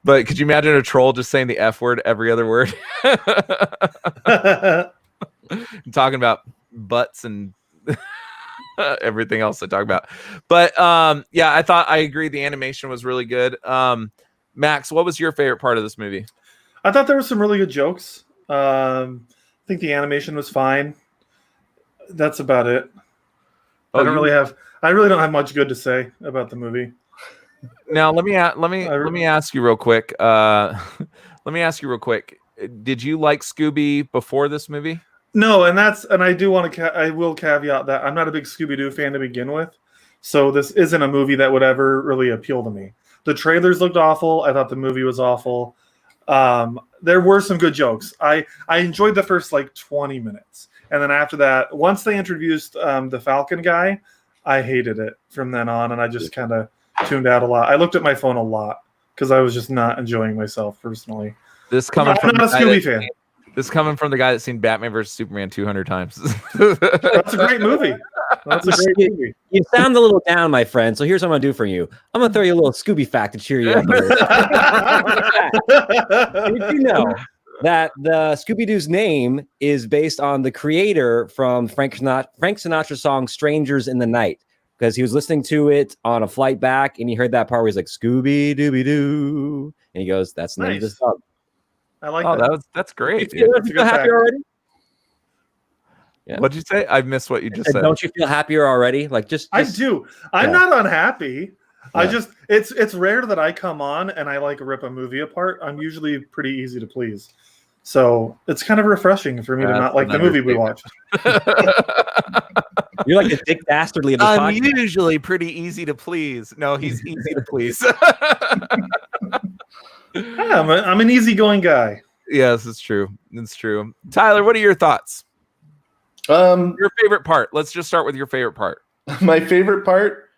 But could you imagine a troll just saying the F word every other word? Talking about butts and everything else I talk about. But yeah, I agree. The animation was really good. Max, what was your favorite part of this movie? I thought there were some really good jokes. I think the animation was fine. That's about it. I really don't have much good to say about the movie. Now let me ask you real quick. Did you like Scooby before this movie? No, and I do want to. I will caveat that I'm not a big Scooby-Doo fan to begin with, so this isn't a movie that would ever really appeal to me. The trailers looked awful. I thought the movie was awful. There were some good jokes. I enjoyed the first like 20 minutes, and then after that, once they introduced the Falcon guy, I hated it from then on, and I just kind of tuned out a lot. I looked at my phone a lot because I was just not enjoying myself personally. I'm not a Scooby fan. This is coming from the guy that's seen Batman vs Superman 200 times. That's a great movie. You sound a little down, my friend. So here's what I'm gonna do for you. I'm gonna throw you a little Scooby fact to cheer you up. Did you know that the Scooby-Doo's name is based on the creator from Frank Sinatra's song "Strangers in the Night," because he was listening to it on a flight back, and he heard that part where he's like Scooby-Dooby-Doo, and he goes, "That's the name of this song." I like Oh, that. that's great. You That's a feel good happier fact. already? Yeah. What'd you say? I missed what you just said. Don't you feel happier already? Like just I do. I'm Yeah. not unhappy. I Yeah. just it's rare that I come on and I like rip a movie apart. I'm usually pretty easy to please. So it's kind of refreshing for me to That's not like an the movie we watched. You're like the Dick Dastardly of this I'm podcast. usually pretty easy to please. No, he's easy to please. Yeah, I'm an easygoing guy. Yes, it's true. It's true. Tyler, what are your thoughts? Your favorite part. Let's just start with your favorite part. My favorite part,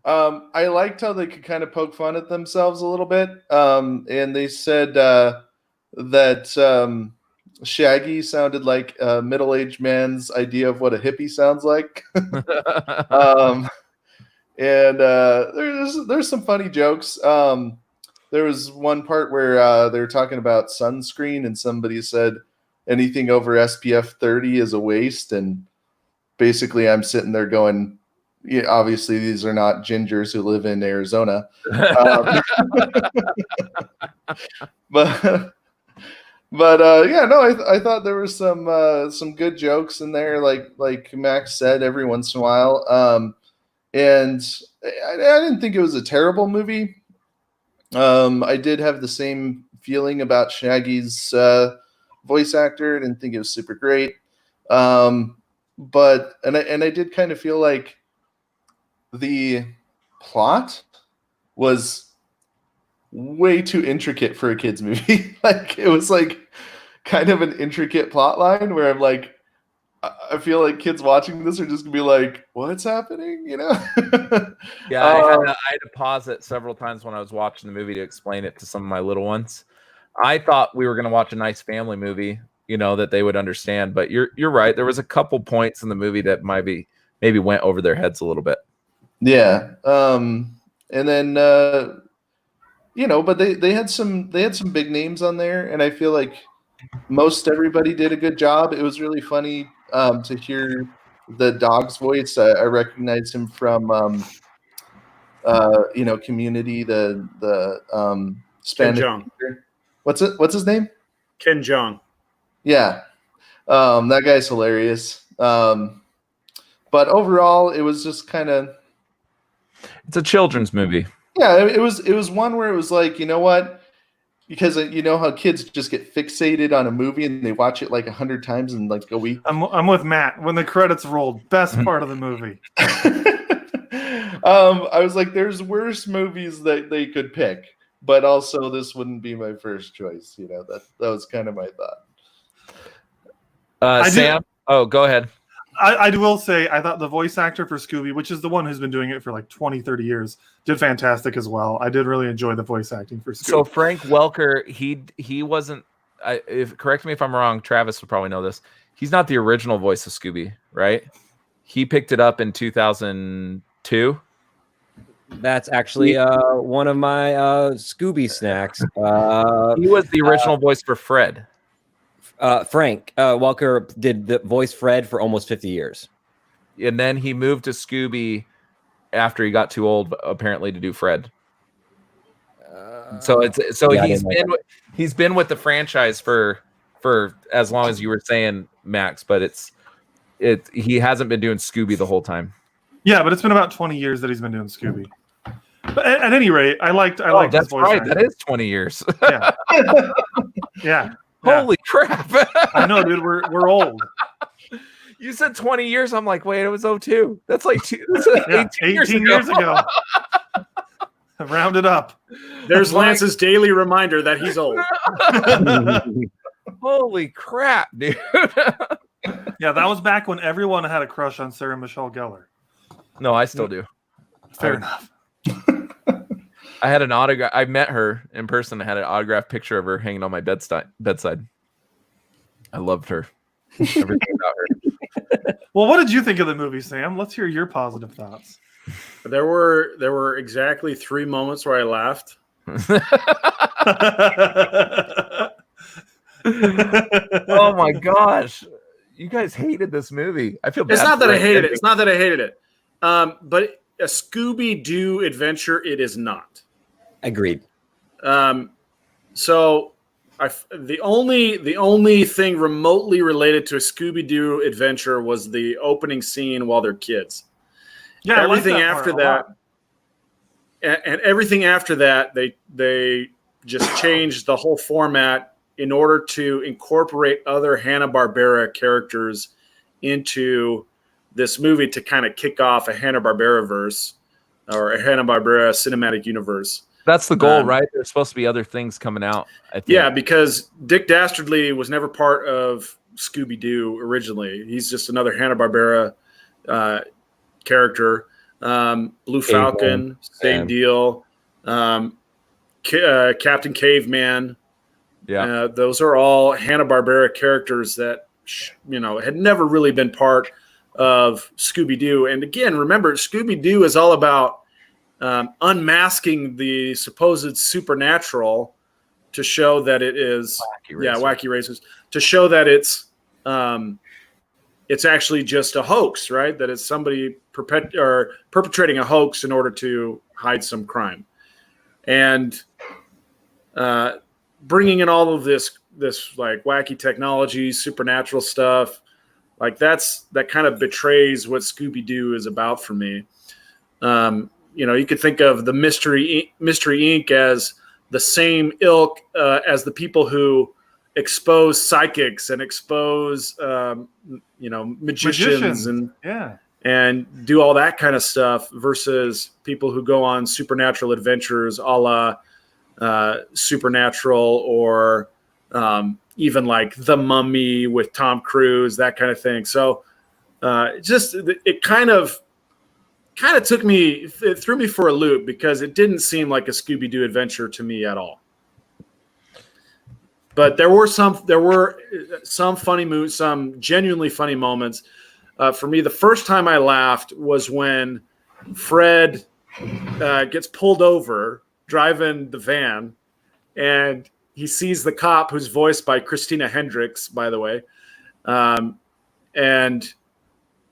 I liked how they could kind of poke fun at themselves a little bit. And they said that Shaggy sounded like a middle-aged man's idea of what a hippie sounds like. And there's some funny jokes. There was one part where they were talking about sunscreen, and somebody said anything over SPF 30 is a waste. And basically, I'm sitting there going, yeah, obviously, these are not gingers who live in Arizona. But yeah, no, I thought there was some good jokes in there, like Max said, every once in a while. And I didn't think it was a terrible movie. I did have the same feeling about Shaggy's voice actor. I didn't think it was super great. But I did kind of feel like the plot was way too intricate for a kid's movie. Like it was like kind of an intricate plot line where I'm like, I feel like kids watching this are just gonna be like, "What's happening?" You know? Yeah, I had to pause it several times when I was watching the movie to explain it to some of my little ones. I thought we were going to watch a nice family movie, you know, that they would understand. But you're right. There was a couple points in the movie that maybe went over their heads a little bit. Yeah. And then you know, but they had some big names on there, and I feel like most everybody did a good job. It was really funny to hear the dog's voice. I recognized him from you know, Community, the Spanish. Jeong. What's his name? Ken Jeong. Yeah. That guy's hilarious. But overall, it was just kind of, It's a children's movie. yeah, it was one where it was like, you know what? Because you know how kids just get fixated on a movie and they watch it like 100 times in like a week. I'm with Matt. When the credits rolled, best part of the movie. I was like, there's worse movies that they could pick, but also this wouldn't be my first choice. You know, that was kind of my thought. Sam? Oh, go ahead. I will say, I thought the voice actor for Scooby, which is the one who's been doing it for like 20, 30 years, did fantastic as well. I did really enjoy the voice acting for Scooby. So Frank Welker, he wasn't. Correct me if I'm wrong. Travis would probably know this. He's not the original voice of Scooby, right? He picked it up in 2002. That's actually one of my Scooby snacks. He was the original voice for Fred. Frank Welker did the voice Fred for almost 50 years. And then he moved to Scooby after he got too old, apparently, to do Fred. He's been with the franchise for as long as you were saying, Max, but he hasn't been doing Scooby the whole time. Yeah, but it's been about 20 years that he's been doing Scooby. But at any rate, I liked That's his voice right. acting. That is 20 years. Yeah. Yeah. Holy crap. I know, dude. We're old. You said 20 years. I'm like, wait, it was 02. That's like 18 years ago. Round it up. There's Lance's daily reminder that he's old. Holy crap, dude. Yeah, that was back when everyone had a crush on Sarah Michelle Gellar. No, I still do. Fair enough. I had an autograph. I met her in person. I had an autographed picture of her hanging on my bedside. I loved her. Everything about her. Well, what did you think of the movie, Sam? Let's hear your positive thoughts. There were exactly 3 moments where I laughed. Oh my gosh, you guys hated this movie. I feel bad. It's not that for I hated it. ending. It's not that I hated it. But a Scooby-Doo adventure, it is not. Agreed. So the only thing remotely related to a Scooby-Doo adventure was the opening scene while they're kids. Yeah, I like Everything that part after a that, lot. and everything after that, they just changed the whole format in order to incorporate other Hanna-Barbera characters into this movie to kind of kick off a Hanna-Barbera verse or a Hanna-Barbera cinematic universe. That's the goal, right? There's supposed to be other things coming out. I think. Yeah, because Dick Dastardly was never part of Scooby-Doo originally. He's just another Hanna-Barbera character. Blue Falcon, same deal. Captain Caveman. Yeah. Those are all Hanna-Barbera characters that had never really been part of Scooby-Doo. And again, remember, Scooby-Doo is all about unmasking the supposed supernatural to show that it is wacky racers, to show that it's actually just a hoax, right? That it's somebody perpetrating a hoax in order to hide some crime, and bringing in all of this like wacky technology, supernatural stuff, like that kind of betrays what Scooby-Doo is about for me. You could think of the Mystery Inc. as the same ilk as the people who expose psychics and expose magicians and do all that kind of stuff, versus people who go on supernatural adventures a la Supernatural, or even like The Mummy with Tom Cruise, that kind of thing. So it kind of threw me for a loop, because it didn't seem like a Scooby-Doo adventure to me at all. But there were some funny moves, some genuinely funny moments. For me, the first time I laughed was when Fred gets pulled over driving the van, and he sees the cop, who's voiced by Christina Hendricks, by the way, and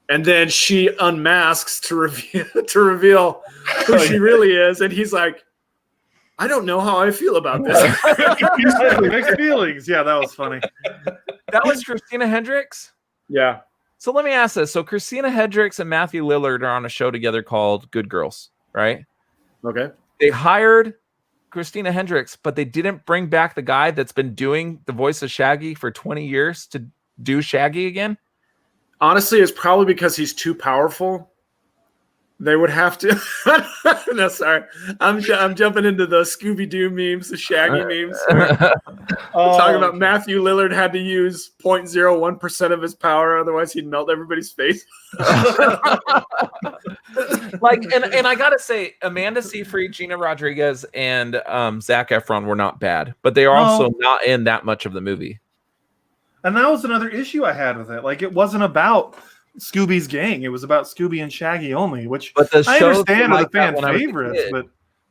then she unmasks to reveal who she really is, and he's like, I don't know how I feel about this. Mixed feelings. Yeah, that was funny. That was Christina Hendricks? Yeah. So let me ask this. So Christina Hendricks and Matthew Lillard are on a show together called Good Girls, right? Okay. They hired Christina Hendricks, but they didn't bring back the guy that's been doing the voice of Shaggy for 20 years to do Shaggy again? Honestly, it's probably because he's too powerful. They would have to. No, sorry. I'm jumping into the Scooby-Doo memes, the Shaggy memes. Talking about Matthew Lillard had to use 0.01% of his power, otherwise he'd melt everybody's face. Like, and I gotta say, Amanda Seyfried, Gina Rodriguez, and Zac Efron were not bad, but they are also not in that much of the movie. And that was another issue I had with it. Like, it wasn't about Scooby's gang; it was about Scooby and Shaggy only. Which I understand are the fan favorites,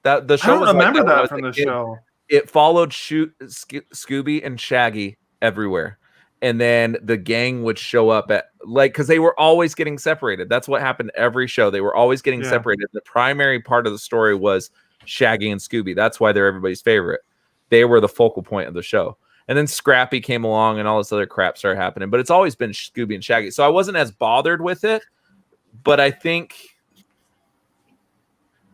but the show I don't remember that from the show. It followed Scooby and Shaggy everywhere, and then the gang would show up at because they were always getting separated. That's what happened every show. They were always getting separated. The primary part of the story was Shaggy and Scooby. That's why they're everybody's favorite. They were the focal point of the show. And then Scrappy came along and all this other crap started happening. But it's always been Scooby and Shaggy. So I wasn't as bothered with it. But I think...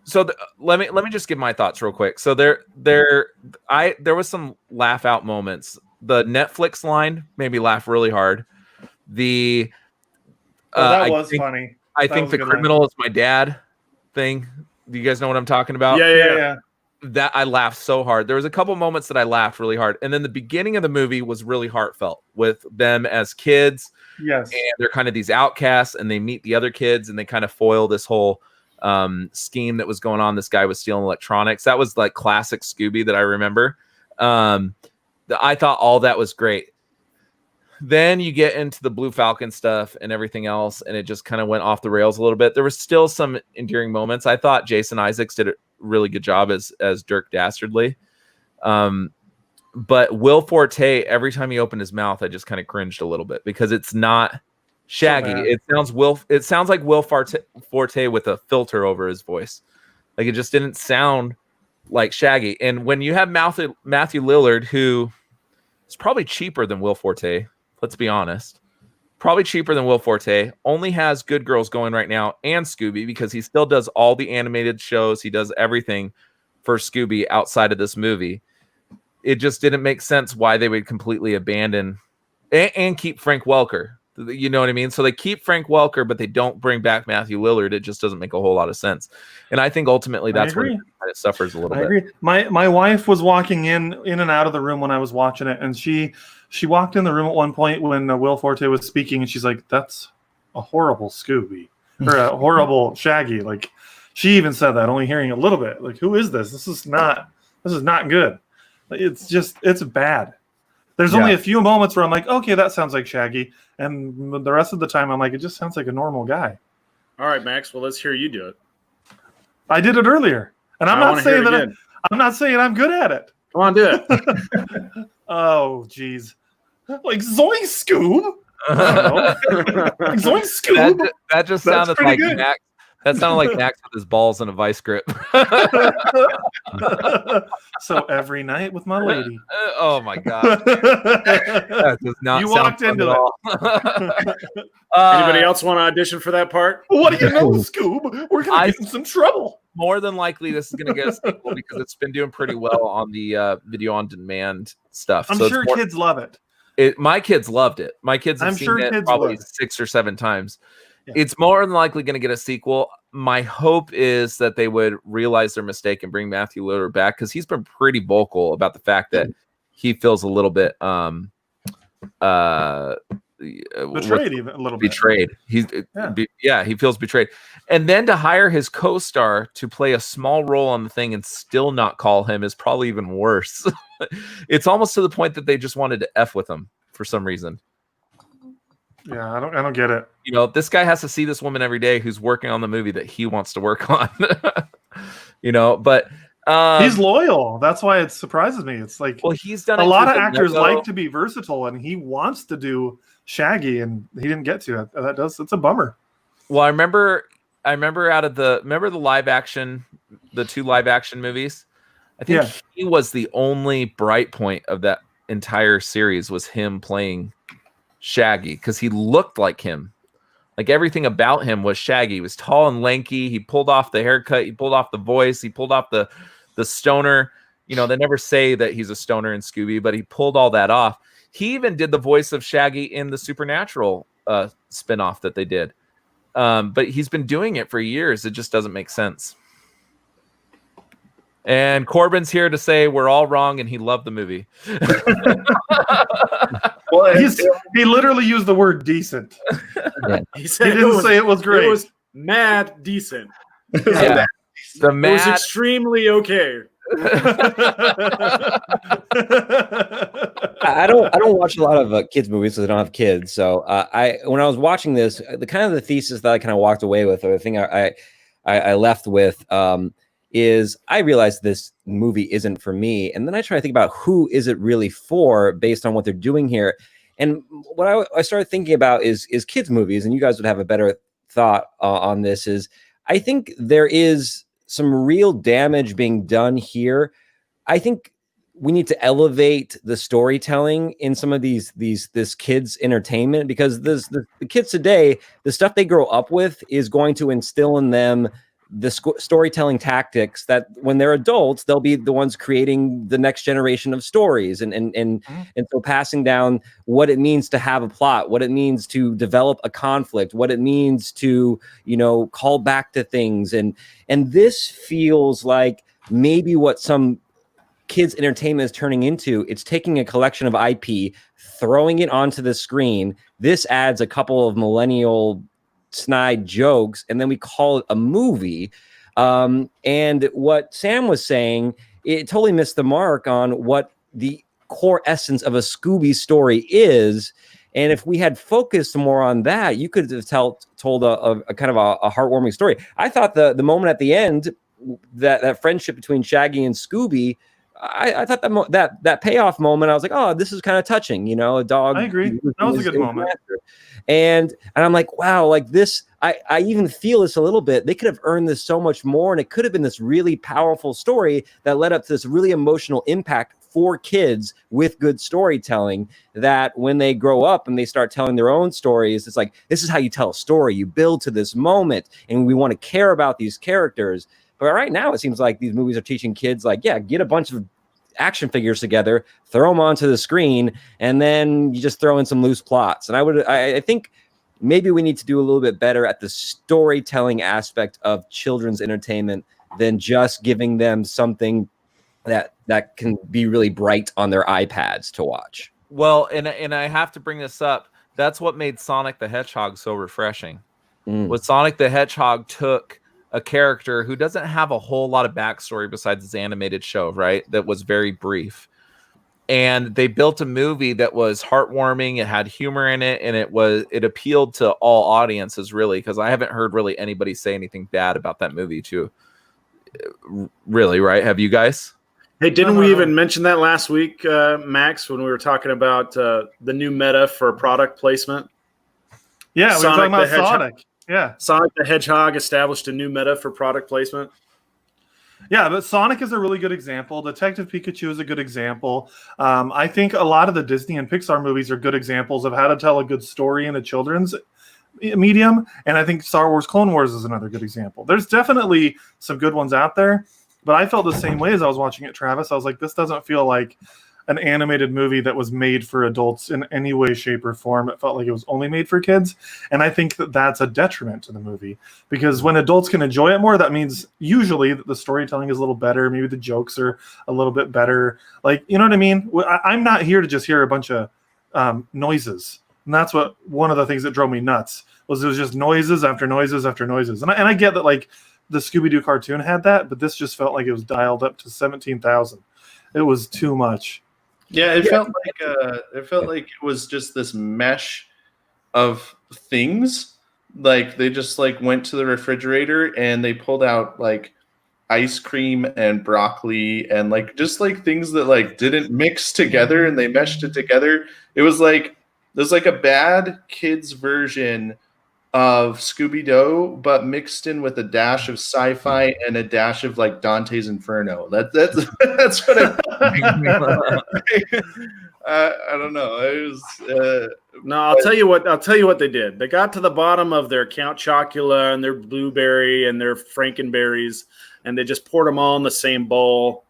So let me just give my thoughts real quick. So there was some laugh out moments. The Netflix line made me laugh really hard. That was funny. I think the criminal is my dad thing. Do you guys know what I'm talking about? Yeah. That I laughed so hard. There was a couple moments that I laughed really hard. And then the beginning of the movie was really heartfelt with them as kids. Yes. And they're kind of these outcasts, and they meet the other kids, and they kind of foil this whole scheme that was going on. This guy was stealing electronics. That was like classic Scooby that I remember. I thought all that was great. Then you get into the Blue Falcon stuff and everything else, and it just kind of went off the rails a little bit. There was still some endearing moments. I thought Jason Isaacs did a really good job as Dirk Dastardly. But Will Forte, every time he opened his mouth, I just kind of cringed a little bit because it's not Shaggy. It sounds like Will Forte with a filter over his voice. Like it just didn't sound like Shaggy. And when you have Matthew Lillard, who is probably cheaper than Will Forte, let's be honest, probably cheaper than Will Forte, only has Good Girls going right now and Scooby because he still does all the animated shows. He does everything for Scooby outside of this movie. It just didn't make sense why they would completely abandon and keep Frank Welker. You know what I mean? So they keep Frank Welker, but they don't bring back Matthew Lillard. It just doesn't make a whole lot of sense. And I think ultimately that's where it suffers a little bit. I agree. My wife was walking in and out of the room when I was watching it, and she walked in the room at one point when Will Forte was speaking, and she's like, "That's a horrible Scooby or a horrible Shaggy." Like she even said that, only hearing a little bit. Like, who is this? This is not good. It's bad. There's only a few moments where I'm like, okay, that sounds like Shaggy. And the rest of the time, I'm like, it just sounds like a normal guy. All right, Max. Well, let's hear you do it. I did it earlier. And I'm not saying that I'm not saying I'm good at it. Come on, do it. Oh, geez. Like, Zoink Scoob. Like, Zoink Scoob. That just sounded like Max. That sounded like Max with his balls in a vice grip. So every night with my lady. Oh my god! That does not. You walked into it. Anybody else want to audition for that part? What do you know, Scoob? We're gonna get in some trouble. More than likely, this is gonna get a sequel because it's been doing pretty well on the video on demand stuff. I'm sure kids love it. My kids loved it. My kids have seen it probably 6 or 7 times. Yeah. It's more than likely going to get a sequel. My hope is that they would realize their mistake and bring Matthew Lillard back because he's been pretty vocal about the fact that he feels a little bit betrayed, even a little bit. Betrayed. He feels betrayed. And then to hire his co-star to play a small role on the thing and still not call him is probably even worse. It's almost to the point that they just wanted to F with him for some reason. Yeah, I don't get it. You know, this guy has to see this woman every day who's working on the movie that he wants to work on. You know, but he's loyal. That's why it surprises me. It's like, well, he's done a lot of actors like to be versatile, and he wants to do Shaggy, and he didn't get to it. It's a bummer. Well, I remember the live action, the 2 live action movies. I think he was the only bright point of that entire series was him playing Shaggy because he looked like him. Like everything about him was Shaggy. He was tall and lanky. He pulled off the haircut. He pulled off the voice. He pulled off the stoner. You know, they never say that he's a stoner in Scooby, but he pulled all that off. He even did the voice of Shaggy in the Supernatural spinoff that they did. But he's been doing it for years. It just doesn't make sense. And Corbin's here to say we're all wrong, and he loved the movie. Well, he literally used the word decent. Yeah. He didn't say it was great. It was mad decent. Yeah. It was extremely okay. I don't watch a lot of kids movies because I don't have kids. So when I was watching this, the thesis that I kind of walked away with, or the thing I left with, is I realized this movie isn't for me. And then I try to think about who is it really for based on what they're doing here. And what I started thinking about is kids movies, and you guys would have a better thought on this, is I think there is some real damage being done here. I think we need to elevate the storytelling in some of this kids entertainment, because the kids today, the stuff they grow up with is going to instill in them the storytelling tactics that when they're adults, they'll be the ones creating the next generation of stories and so passing down what it means to have a plot, what it means to develop a conflict, what it means to, call back to things. And this feels like maybe what some kids entertainment is turning into. It's taking a collection of IP, throwing it onto the screen. This adds a couple of millennial snide jokes, and then we call it a movie. And what Sam was saying, it totally missed the mark on what the core essence of a Scooby story is. And if we had focused more on that, you could have told a kind of a heartwarming story. I thought the moment at the end, that friendship between Shaggy and Scooby, I thought that payoff moment, I was like, oh, this is kind of touching, a dog. I agree. That was a good moment. And I'm like, wow, like this, I even feel this a little bit. They could have earned this so much more, and it could have been this really powerful story that led up to this really emotional impact for kids with good storytelling, that when they grow up and they start telling their own stories, it's like, this is how you tell a story. You build to this moment, and we want to care about these characters. But right now, it seems like these movies are teaching kids, like, yeah, get a bunch of action figures together, throw them onto the screen, and then you just throw in some loose plots. And I think maybe we need to do a little bit better at the storytelling aspect of children's entertainment than just giving them something that can be really bright on their iPads to watch. Well, and I have to bring this up. That's what made Sonic the Hedgehog so refreshing. Was Sonic the Hedgehog took a character who doesn't have a whole lot of backstory besides his animated show, right? That was very brief. And they built a movie that was heartwarming. It had humor in it, and it appealed to all audiences, really, because I haven't heard really anybody say anything bad about that movie too. Really, right? Have you guys? Hey, didn't we even mention that last week, Max, when we were talking about the new meta for product placement? Yeah, we were talking about Sonic. Yeah. Sonic the Hedgehog established a new meta for product placement. Yeah, but Sonic is a really good example. Detective Pikachu is a good example. I think a lot of the Disney and Pixar movies are good examples of how to tell a good story in a children's medium. And I think Star Wars Clone Wars is another good example. There's definitely some good ones out there, but I felt the same way as I was watching it, Travis. I was like, this doesn't feel like an animated movie that was made for adults in any way, shape, or form. It felt like it was only made for kids. And I think that that's a detriment to the movie, because when adults can enjoy it more, that means usually that the storytelling is a little better. Maybe the jokes are a little bit better. Like, you know what I mean? I'm not here to just hear a bunch of noises. And that's what one of the things that drove me nuts was it was just noises after noises after noises. And I get that, like, the Scooby-Doo cartoon had that, but this just felt like it was dialed up to 17,000. It was too much. Yeah, it felt like it was just this mesh of things. Like they just like went to the refrigerator and they pulled out like ice cream and broccoli and like just like things that like didn't mix together, and they meshed it together. It was like a bad kids version of Scooby-Doo, but mixed in with a dash of sci-fi and a dash of like Dante's Inferno. That's what I don't know. It was no. I'll tell you what they did. They got to the bottom of their Count Chocula and their blueberry and their Frankenberries, and they just poured them all in the same bowl.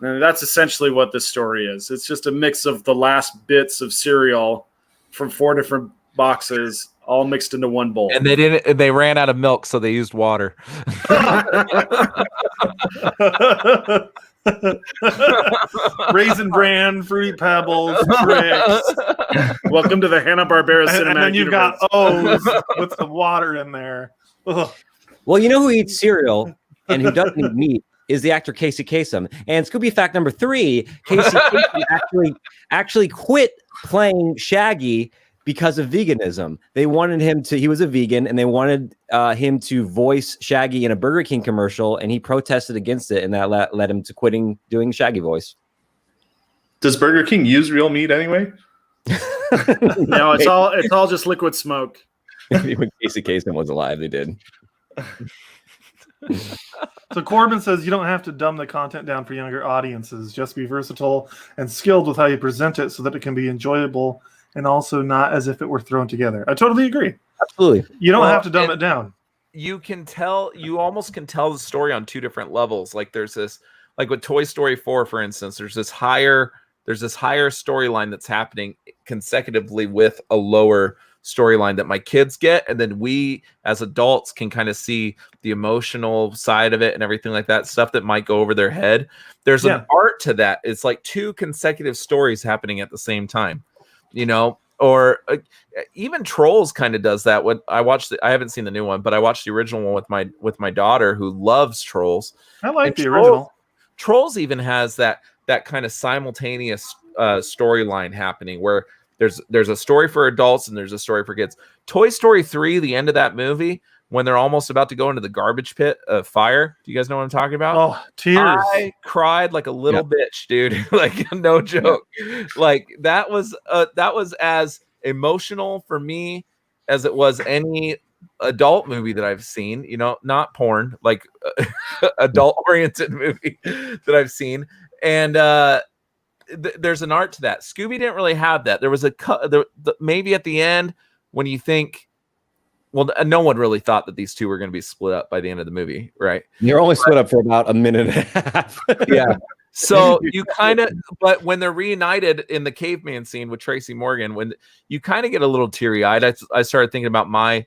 And that's essentially what this story is. It's just a mix of the last bits of cereal from 4 different boxes, all mixed into one bowl. And they ran out of milk, so they used water. Raisin Bran, Fruity Pebbles, Trix. Welcome to the Hanna-Barbera Cinematic And then you've Universe. got O's with some water in there. Ugh. Well, you know who eats cereal and who doesn't eat meat is the actor Casey Kasem. And Scooby fact number 3, Casey Kasem actually quit playing Shaggy because of veganism. They wanted him to, he was a vegan, and they wanted him to voice Shaggy in a Burger King commercial, and he protested against it, and that led him to quitting doing Shaggy voice. Does Burger King use real meat anyway? No, it's all just liquid smoke. Maybe when Casey Kasem was alive, they did. So Corbin says you don't have to dumb the content down for younger audiences. Just be versatile and skilled with how you present it so that it can be enjoyable and also not as if it were thrown together. I totally agree. Absolutely. You don't have to dumb it down. You almost can tell the story on 2 different levels. Like there's this, like with Toy Story 4, for instance, there's this higher storyline that's happening consecutively with a lower storyline that my kids get, and then we as adults can kind of see the emotional side of it and everything like that, stuff that might go over their head. There's an art to that. It's like 2 consecutive stories happening at the same time, you know. Or even Trolls kind of does that. When I haven't seen the new one, but I watched the original one with my daughter who loves Trolls. I like the original. Trolls even has that kind of simultaneous storyline happening where there's a story for adults and there's a story for kids. Toy Story 3, the end of that movie, when they're almost about to go into the garbage pit of fire. Do you guys know what I'm talking about? Oh, tears. I cried like a little bitch, dude. Like, no joke. Like, that was as emotional for me as it was any adult movie that I've seen, not porn, like adult oriented movie that I've seen. And there's an art to that. Scooby didn't really have that. There was maybe at the end when you think, well, no one really thought that these two were going to be split up by the end of the movie, right? You're only split up for about a minute and a half. Yeah. So you but when they're reunited in the caveman scene with Tracy Morgan, when you kind of get a little teary eyed, I started thinking about my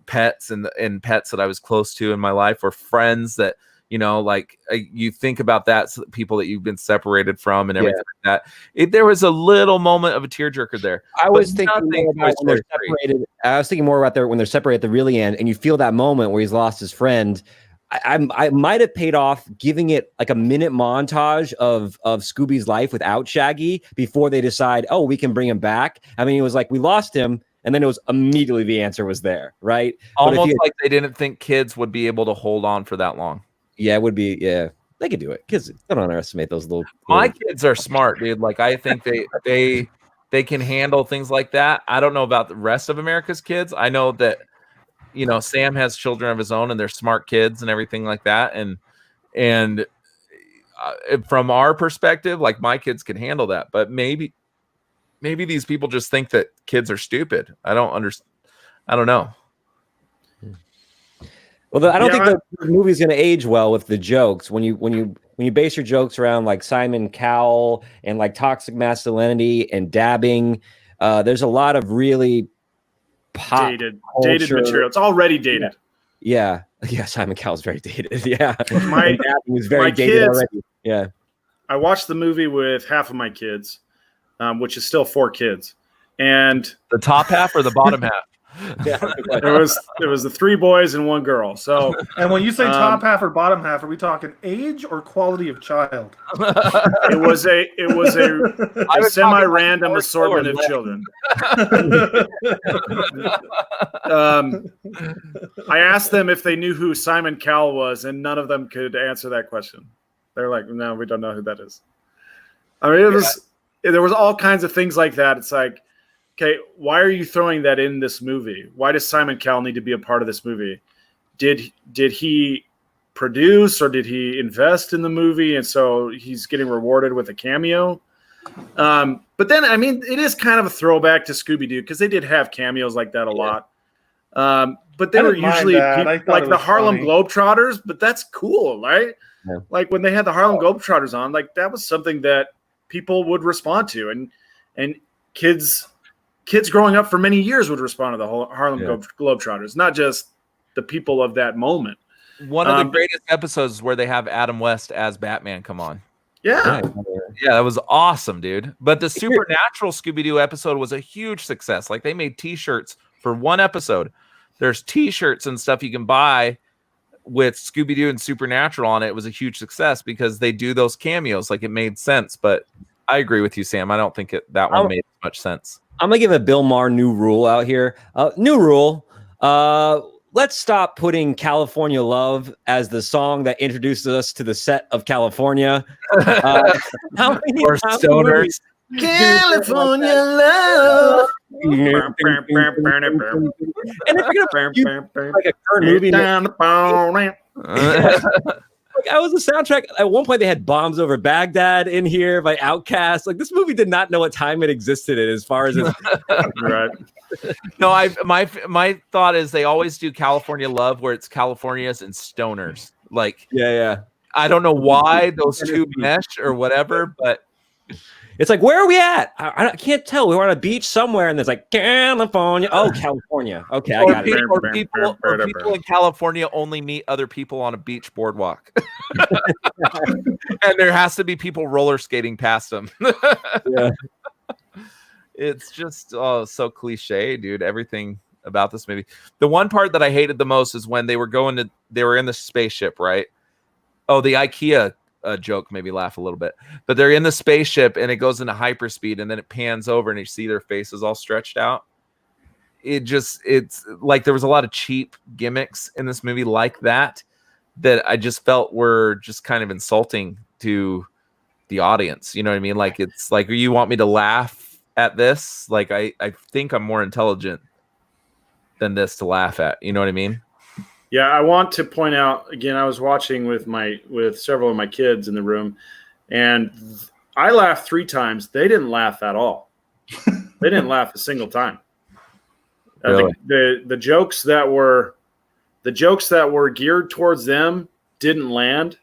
pets and pets that I was close to in my life, or friends that, you think about that, so people that you've been separated from and everything like that. There was a little moment of a tearjerker there. I was thinking more about when they're separated. I was thinking more about when they're separated at the really end, and you feel that moment where he's lost his friend. I might have paid off giving it like a minute montage of Scooby's life without Shaggy before they decide, oh, we can bring him back. I mean, it was like we lost him, and then it was immediately the answer was there, right? Almost like they didn't think kids would be able to hold on for that long. Yeah, it would be. Yeah, they could do it. Kids, don't underestimate those little. My kids are smart, dude. Like, I think they can handle things like that. I don't know about the rest of America's kids. I know that, Sam has children of his own, and they're smart kids and everything like that. And from our perspective, like, my kids can handle that. But maybe these people just think that kids are stupid. I don't understand. I don't know. Well, I don't think the movie's going to age well with the jokes. When you base your jokes around like Simon Cowell and like toxic masculinity and dabbing, there's a lot of really dated material. It's already dated. Yeah. Simon Cowell's very dated. Yeah, my dabbing is very dated kids, already. Yeah, I watched the movie with half of my kids, which is still 4 kids, and the top half or the bottom half. Yeah, there was the 3 boys and 1 girl. So, and when you say top half or bottom half, are we talking age or quality of child? It was a semi-random assortment of children. I asked them if they knew who Simon Cowell was, and none of them could answer that question. They're like, "No, we don't know who that is." I mean, there was all kinds of things like that. It's like, okay, why are you throwing that in this movie? Why does Simon Cowell need to be a part of this movie? Did he produce, or did he invest in the movie, and so he's getting rewarded with a cameo? But then, I mean, it is kind of a throwback to Scooby-Doo, because they did have cameos like that a lot. But they were usually like the Harlem Globetrotters, but that's cool, right? Yeah. Like when they had the Harlem Globetrotters on, like that was something that people would respond to, and kids growing up for many years would respond to the whole Harlem Globetrotters, not just the people of that moment. One of the greatest episodes is where they have Adam West as Batman come on. Yeah, that was awesome, dude. But the Supernatural Scooby-Doo episode was a huge success. Like, they made T-shirts for one episode. There's T-shirts and stuff you can buy with Scooby-Doo and Supernatural on it. It was a huge success because they do those cameos. Like, it made sense. But I agree with you, Sam. I don't think that one made much sense. I'm gonna give a Bill Maher new rule out here. New rule. Let's stop putting California Love as the song that introduces us to the set of California. How many stoners? California Love. And if you're gonna like a current movie, like, I was a soundtrack. At one point, they had Bombs Over Baghdad in here by Outkast. Like, this movie did not know what time it existed in, as far as right. No, my thought is they always do California Love, where it's Californias and stoners. Like, yeah. I don't know why those two mesh or whatever, but it's like, where are we at? I can't tell. We were on a beach somewhere, and there's like California. Oh, California. Okay, I got it. Or people in California only meet other people on a beach boardwalk, and there has to be people roller skating past them. Yeah, it's just so cliche, dude. Everything about this movie. The one part that I hated the most is when they were in the spaceship, right? Oh, the IKEA joke made me laugh a little bit, but they're in the spaceship and it goes into hyperspeed, and then it pans over and you see their faces all stretched out. it's like there was a lot of cheap gimmicks in this movie like that I just felt were just kind of insulting to the audience. You know what I mean? Like, it's like, you want me to laugh at this? Like, I think I'm more intelligent than this to laugh at. You know what I mean? Yeah, I want to point out again. I was watching with several of my kids in the room, and I laughed 3 times. They didn't laugh at all. They didn't laugh a single time. Really? The jokes that were geared towards them didn't land,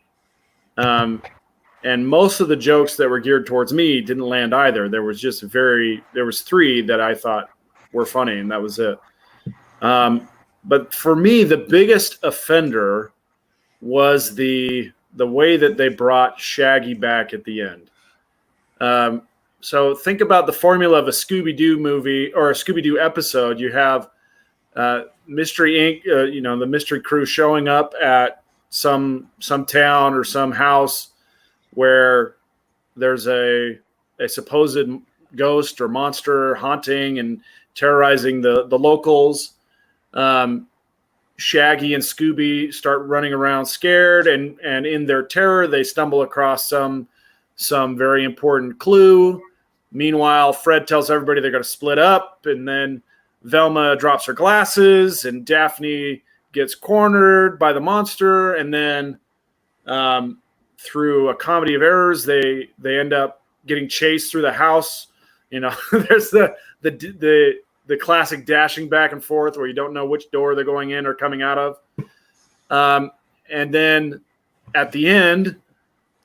and most of the jokes that were geared towards me didn't land either. There was 3 that I thought were funny, and that was it. But for me, the biggest offender was the way that they brought Shaggy back at the end. So think about the formula of a Scooby-Doo movie or a Scooby-Doo episode. You have Mystery Inc., the mystery crew showing up at some town or some house where there's a supposed ghost or monster haunting and terrorizing the locals. Shaggy and Scooby start running around scared, and in their terror, they stumble across some very important clue. Meanwhile, Fred tells everybody they're going to split up, and then Velma drops her glasses, and Daphne gets cornered by the monster, and then through a comedy of errors, they end up getting chased through the house. There's the classic dashing back and forth where you don't know which door they're going in or coming out of. And then at the end,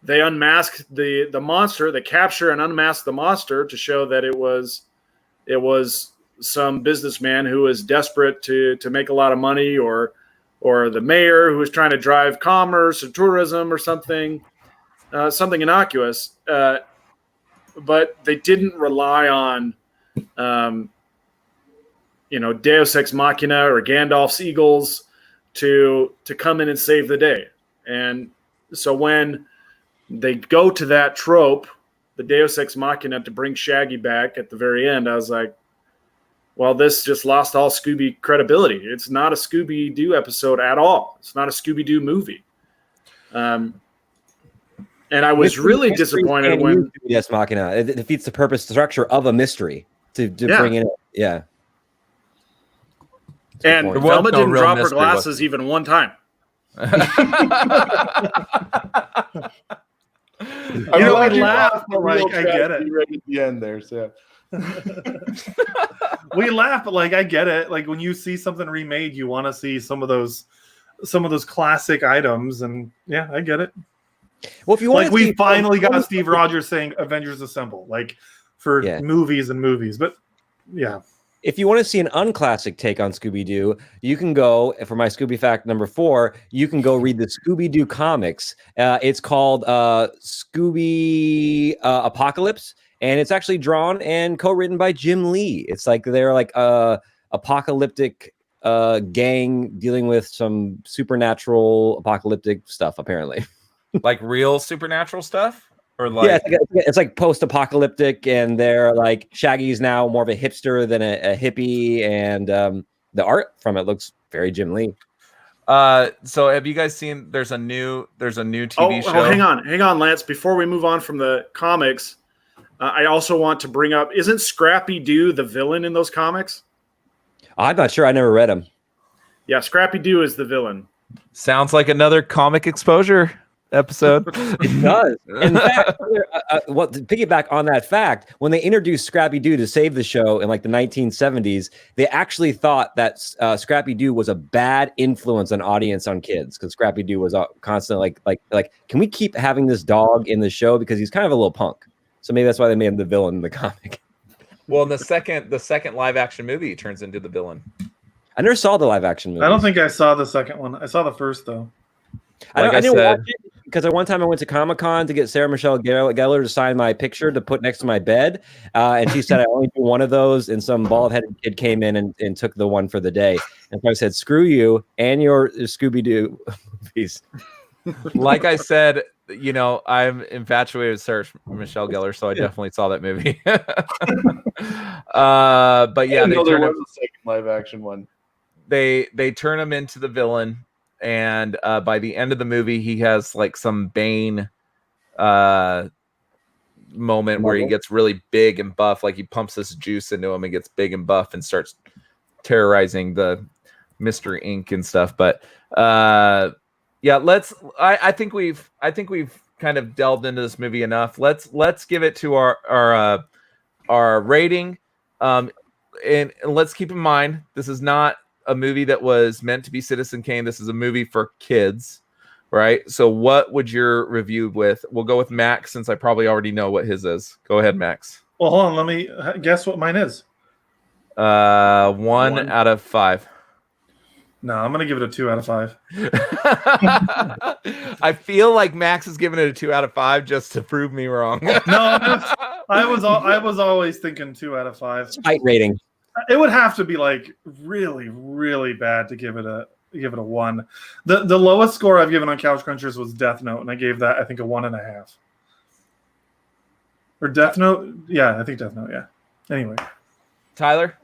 they unmask the monster. They capture and unmask the monster to show that it was some businessman who was desperate to make a lot of money, or the mayor who was trying to drive commerce or tourism or something innocuous. But they didn't rely on Deus Ex Machina or Gandalf's Eagles to come in and save the day. And so when they go to that trope, the Deus Ex Machina, to bring Shaggy back at the very end, I was like, well, this just lost all Scooby credibility. It's not a Scooby-Doo episode at all. It's not a Scooby-Doo movie. And I was really disappointed when Deus Machina, it defeats the purpose structure of a mystery to bring in. Yeah. And Velma didn't drop her glasses even one time. I laugh, but like I get it. Right at the end there, so we laugh, but like I get it. Like when you see something remade, you want to see some of those classic items, and yeah, I get it. Well, if you want, like we finally got Steve Rogers saying "Avengers Assemble," like for movies and movies, but yeah. If you want to see an unclassic take on Scooby-Doo, you can go, for my Scooby fact number 4, you can go read the Scooby-Doo comics. It's called Scooby Apocalypse, and it's actually drawn and co-written by Jim Lee. It's like they're like a apocalyptic gang dealing with some supernatural apocalyptic stuff, apparently. Like real supernatural stuff? Or like, yeah, it's like post-apocalyptic, and they're like Shaggy's now more of a hipster than a hippie, and the art from it looks very Jim Lee. So have you guys seen? There's a new TV show. Oh, hang on, Lance. Before we move on from the comics, I also want to bring up: isn't Scrappy-Doo the villain in those comics? I'm not sure. I never read them. Yeah, Scrappy-Doo is the villain. Sounds like another comic exposure episode. It does. In fact, to piggyback on that fact, when they introduced Scrappy-Doo to save the show in like the 1970s, they actually thought that Scrappy-Doo was a bad influence on kids, because Scrappy-Doo was constantly like, can we keep having this dog in the show, because he's kind of a little punk. So maybe that's why they made him the villain in the comic. Well, in the second live action movie, he turns into the villain. I never saw the live action movie. I don't think I saw the second one. I saw the first though. I didn't watch it because one time I went to Comic-Con to get Sarah Michelle Gellar to sign my picture to put next to my bed. And she said I only do one of those. And some bald-headed kid came in and took the one for the day. And so I said, screw you and your Scooby-Doo movies. Like I said, you know, I'm infatuated with Sarah Michelle Gellar, so I definitely saw that movie. But yeah, I didn't know there was a second live action one. They turn him into the villain, and by the end of the movie, he has like some Bane moment where he gets really big and buff, like he pumps this juice into him and gets big and buff and starts terrorizing the Mr. Ink and stuff. But yeah, I think we've kind of delved into this movie enough. Let's give it to our rating. And let's keep in mind, this is not a movie that was meant to be Citizen Kane. This is a movie for kids, right? So what would your review with? We'll go with Max, since I probably already know what his is. Go ahead, Max. Well, hold on. Let me guess what mine is. 1 out of 5. No, I'm gonna give it a 2 out of 5. I feel like Max is giving it a 2 out of 5 just to prove me wrong. No, I was always thinking 2 out of 5. Spite rating. It would have to be like really, really bad to give it a 1. The lowest score I've given on Couch Crunchers was Death Note, and I gave that, I think, a 1.5. Or Death Note? Yeah, I think Death Note. Yeah. Anyway, Tyler?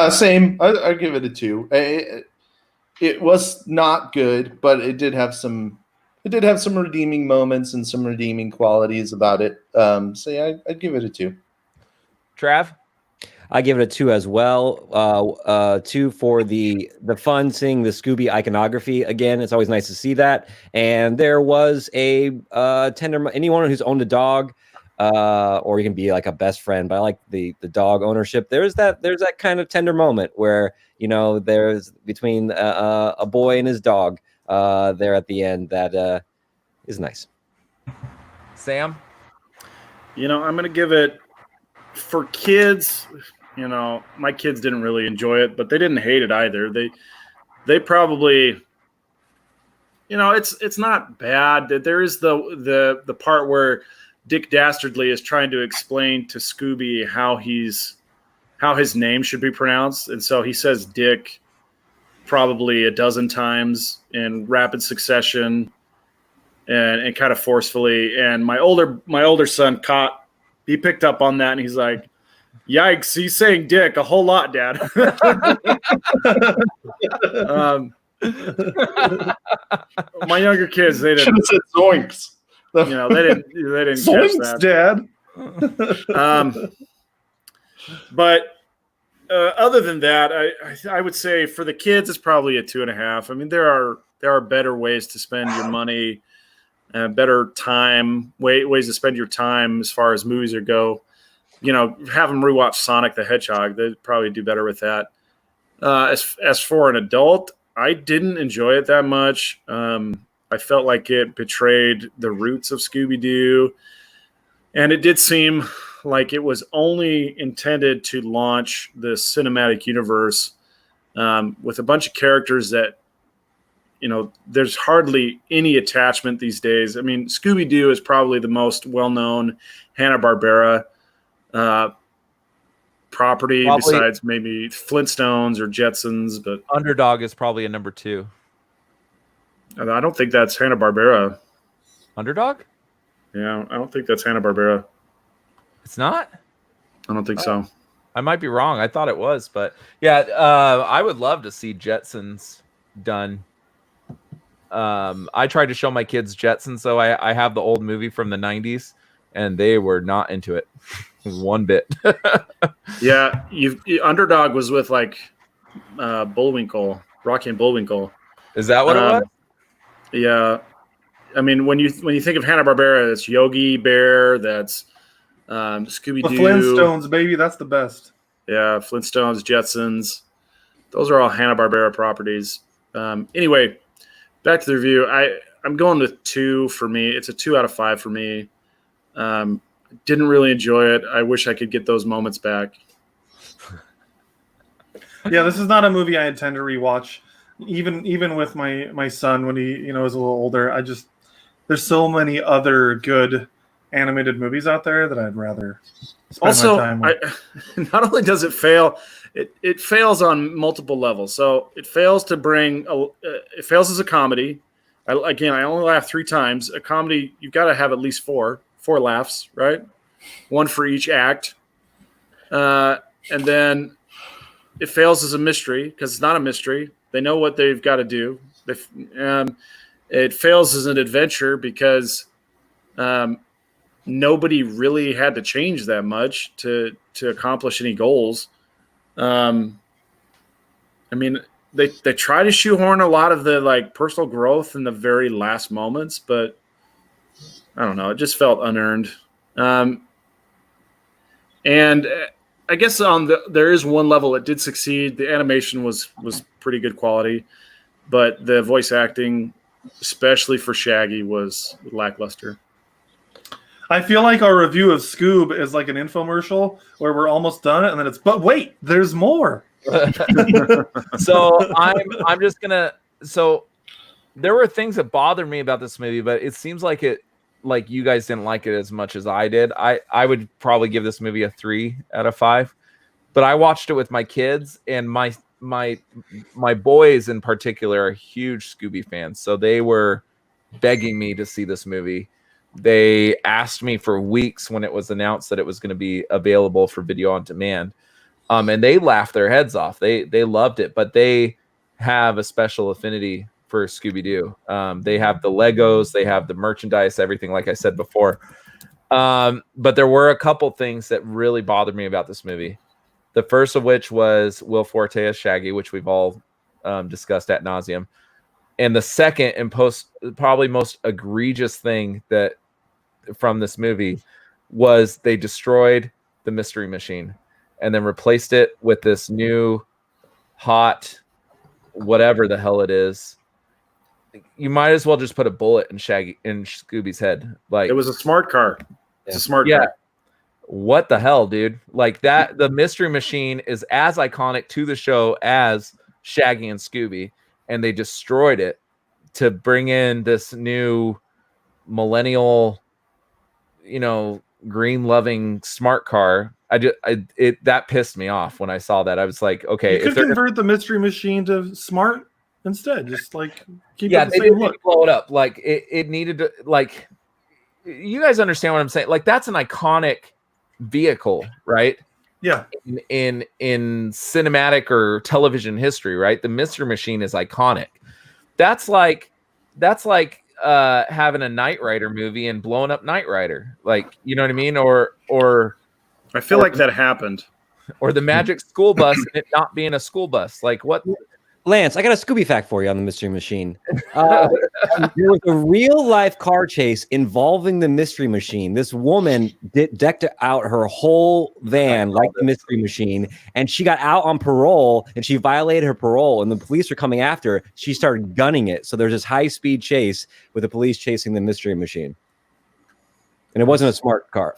Same. I give it a 2. It was not good, but it did have some redeeming moments and some redeeming qualities about it. So yeah, I'd give it a 2. Trav? I give it a 2 as well. 2 for the fun, seeing the Scooby iconography again. It's always nice to see that. And there was a tender. Anyone who's owned a dog, or you can be like a best friend, but I like the dog ownership. There's that kind of tender moment where, you know, there's between a boy and his dog there at the end that is nice. Sam? You know, I'm going to give it, for kids, you know, my kids didn't really enjoy it, but they didn't hate it either. They probably, you know, it's not bad. There is the part where Dick Dastardly is trying to explain to Scooby how his name should be pronounced, and so he says Dick probably a dozen times in rapid succession and kind of forcefully. And my older son he picked up on that, and he's like, "Yikes! He's saying Dick a whole lot, Dad." My younger kids, they didn't. Should have said zoinks. You know, they didn't catch zoinks, that. Dad. But other than that, I would say for the kids, it's probably a 2.5. I mean, there are better ways to spend your money, better time, ways to spend your time as far as movies go. You know, have them rewatch Sonic the Hedgehog. They'd probably do better with that. As for an adult, I didn't enjoy it that much. I felt like it betrayed the roots of Scooby-Doo, and it did seem like it was only intended to launch the cinematic universe with a bunch of characters that, you know, there's hardly any attachment these days. I mean, Scooby-Doo is probably the most well-known Hanna-Barbera property, besides maybe Flintstones or Jetsons. But Underdog is probably a number 2. I don't think that's Hanna-Barbera. Underdog? Yeah, I don't think that's Hanna-Barbera. It's not? I don't think so. I might be wrong. I thought it was, but yeah, I would love to see Jetsons done. I tried to show my kids Jetsons, so I have the old movie from the 90s, and they were not into it one bit. Yeah, Underdog was with like Bullwinkle, Rocky and Bullwinkle. Is that what it was? Yeah, I mean, when you think of Hanna-Barbera, it's Yogi Bear, that's Scooby-Doo. The Flintstones, baby, that's the best. Yeah, Flintstones, Jetsons. Those are all Hanna-Barbera properties. Anyway, back to the review. I'm going with 2 for me. It's a 2 out of 5 for me. Didn't really enjoy it. I wish I could get those moments back. Yeah, this is not a movie I intend to rewatch. Even with my son when he, you know, is a little older. There's so many other good animated movies out there that I'd rather spend my time with. Not only does it fail, it fails on multiple levels. So it fails to bring it fails as a comedy. I only laughed 3 times. A comedy, you've got to have at least four laughs, right? One for each act. And then it fails as a mystery because it's not a mystery. They know what they've got to do. It fails as an adventure because nobody really had to change that much to accomplish any goals. I mean, they try to shoehorn a lot of the like personal growth in the very last moments, but I don't know. It just felt unearned. And I guess there is one level it did succeed. The animation was pretty good quality, but the voice acting, especially for Shaggy, was lackluster. I feel like our review of Scoob is like an infomercial where we're almost done, and then but wait, there's more. So I'm just gonna. So there were things that bothered me about this movie, but it seems like you guys didn't like it as much as I did. I would probably give this movie a 3 out of 5, but I watched it with my kids, and my boys in particular are huge Scooby fans, so they were begging me to see this movie. They asked me for weeks when it was announced that it was going to be available for video on demand. And they laughed their heads off. They loved it, but they have a special affinity for Scooby-Doo. They have the Legos, they have the merchandise, everything, like I said before. But there were a couple things that really bothered me about this movie. The first of which was Will Forte as Shaggy, which we've all discussed ad nauseum. And the second and probably most egregious thing that from this movie was they destroyed the Mystery Machine and then replaced it with this new hot whatever the hell it is. You might as well just put a bullet in Scooby's head. Like, it was a smart car. It's a smart car. What the hell, dude? Like that, the Mystery Machine is as iconic to the show as Shaggy and Scooby, and they destroyed it to bring in this new millennial, green loving smart car. That pissed me off when I saw that. I was like, okay, you could convert the Mystery Machine to smart instead. Just like keep they same look. blow it up. Like it needed to, like, you guys understand what I'm saying? Like, that's an iconic vehicle, right? Yeah. In cinematic or television history, right? The Mystery Machine is iconic. That's like having a Knight Rider movie and blowing up Knight Rider. Like, you know what I mean? Or I feel like that happened. Or the Magic School Bus and it not being a school bus. Like, what? Lance, I got a Scooby fact for you on the Mystery Machine. There was a real-life car chase involving the Mystery Machine. This woman decked out her whole van like the Mystery Machine, and she got out on parole, and she violated her parole, and the police were coming after her. She started gunning it. So there's this high-speed chase with the police chasing the Mystery Machine. And it wasn't a smart car.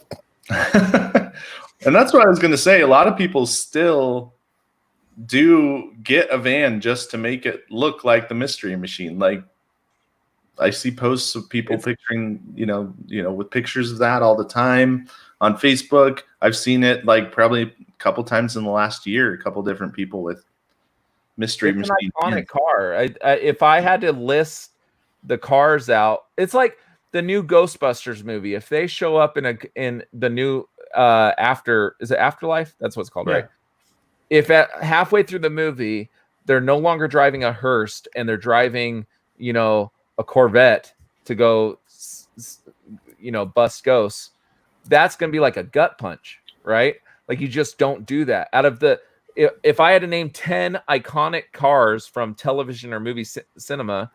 And that's what I was going to say. A lot of people still do get a van just to make it look like the Mystery Machine. Like, I see posts of people picturing, with pictures of that all the time on Facebook. I've seen it like probably a couple times in the last year, a couple different people with Mystery Machine. It's an iconic car. If I had to list the cars out, it's like the new Ghostbusters movie. If they show up in the new is it Afterlife? That's what it's called, right? If at halfway through the movie they're no longer driving a hearse and they're driving, a Corvette to go, bust ghosts, that's going to be like a gut punch, right? Like, you just don't do that. If I had to name 10 iconic cars from television or movie cinema,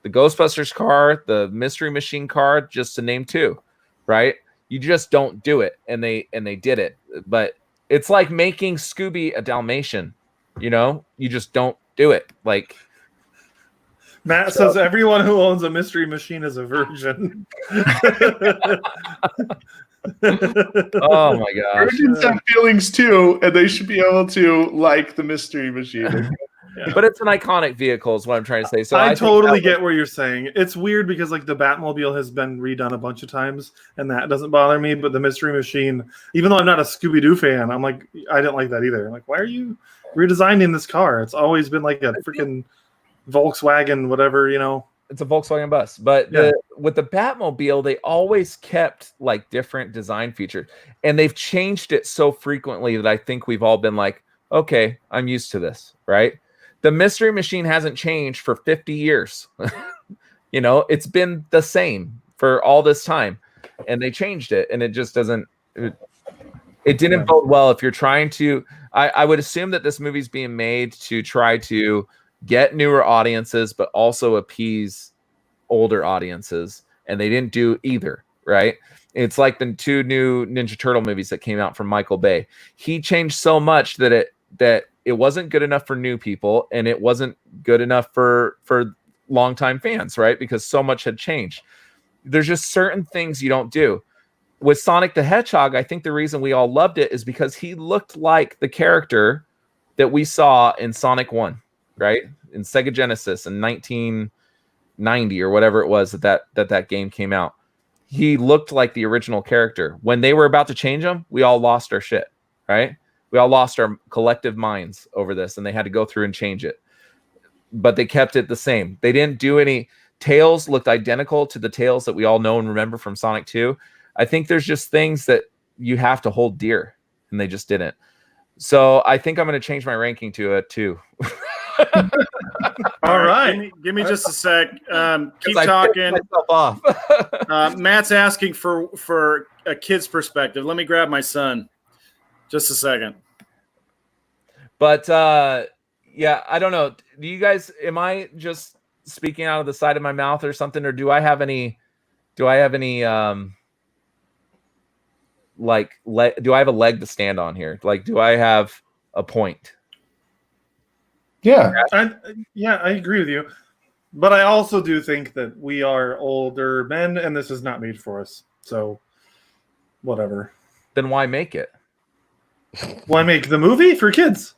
the Ghostbusters car, the Mystery Machine car, just to name 2, right? You just don't do it, and they did it, but it's like making Scooby a Dalmatian, you just don't do it. Like, Matt says everyone who owns a Mystery Machine is a virgin. Oh my gosh. Virgins have feelings too, and they should be able to like the Mystery Machine. Yeah. But it's an iconic vehicle is what I'm trying to say. So I totally get what you're saying. It's weird because like the Batmobile has been redone a bunch of times and that doesn't bother me, but the Mystery Machine, even though I'm not a Scooby-Doo fan, I'm like, I didn't like that either. I'm like, why are you redesigning this car? It's always been like a freaking Volkswagen, whatever, It's a Volkswagen bus. But with the Batmobile, they always kept like different design features, and they've changed it so frequently that I think we've all been like, okay, I'm used to this, right? The Mystery Machine hasn't changed for 50 years. You know, it's been the same for all this time, and they changed it, and it just doesn't. It didn't bode well if you're trying to. I would assume that this movie's being made to try to get newer audiences, but also appease older audiences, and they didn't do either, right? It's like the 2 new Ninja Turtle movies that came out from Michael Bay. He changed so much that it wasn't good enough for new people, and it wasn't good enough for longtime fans, right? Because so much had changed. There's just certain things you don't do. With Sonic the Hedgehog, I think the reason we all loved it is because he looked like the character that we saw in Sonic 1, right? In Sega Genesis in 1990 or whatever it was that game came out. He looked like the original character. When they were about to change him, we all lost our shit, right? We all lost our collective minds over this, and they had to go through and change it. But they kept it the same. They didn't do any. Tails looked identical to the Tails that we all know and remember from Sonic 2. I think there's just things that you have to hold dear, and they just didn't. So I think I'm going to change my ranking to a 2. All right. Give me just a sec. Keep talking. Off. Matt's asking for a kid's perspective. Let me grab my son. Just a second. But yeah, I don't know. Do you guys? Am I just speaking out of the side of my mouth or something, or do I have any? Do I have a leg to stand on here? Like, do I have a point? Yeah. I agree with you. But I also do think that we are older men, and this is not made for us. So, whatever. Then why make it? Why make the movie for kids?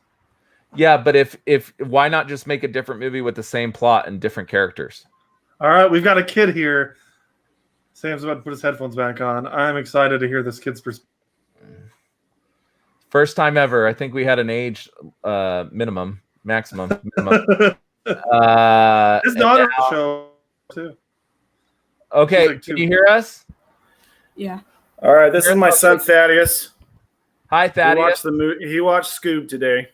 Yeah, but if why not just make a different movie with the same plot and different characters? All right, we've got a kid here. Sam's about to put his headphones back on. I'm excited to hear this kid's perspective. First time ever. I think we had an age maximum. His daughter show too. Okay, like can you hear us? Yeah. All right, this is my son Thaddeus. Hi, Thaddeus. He watched Scoob today.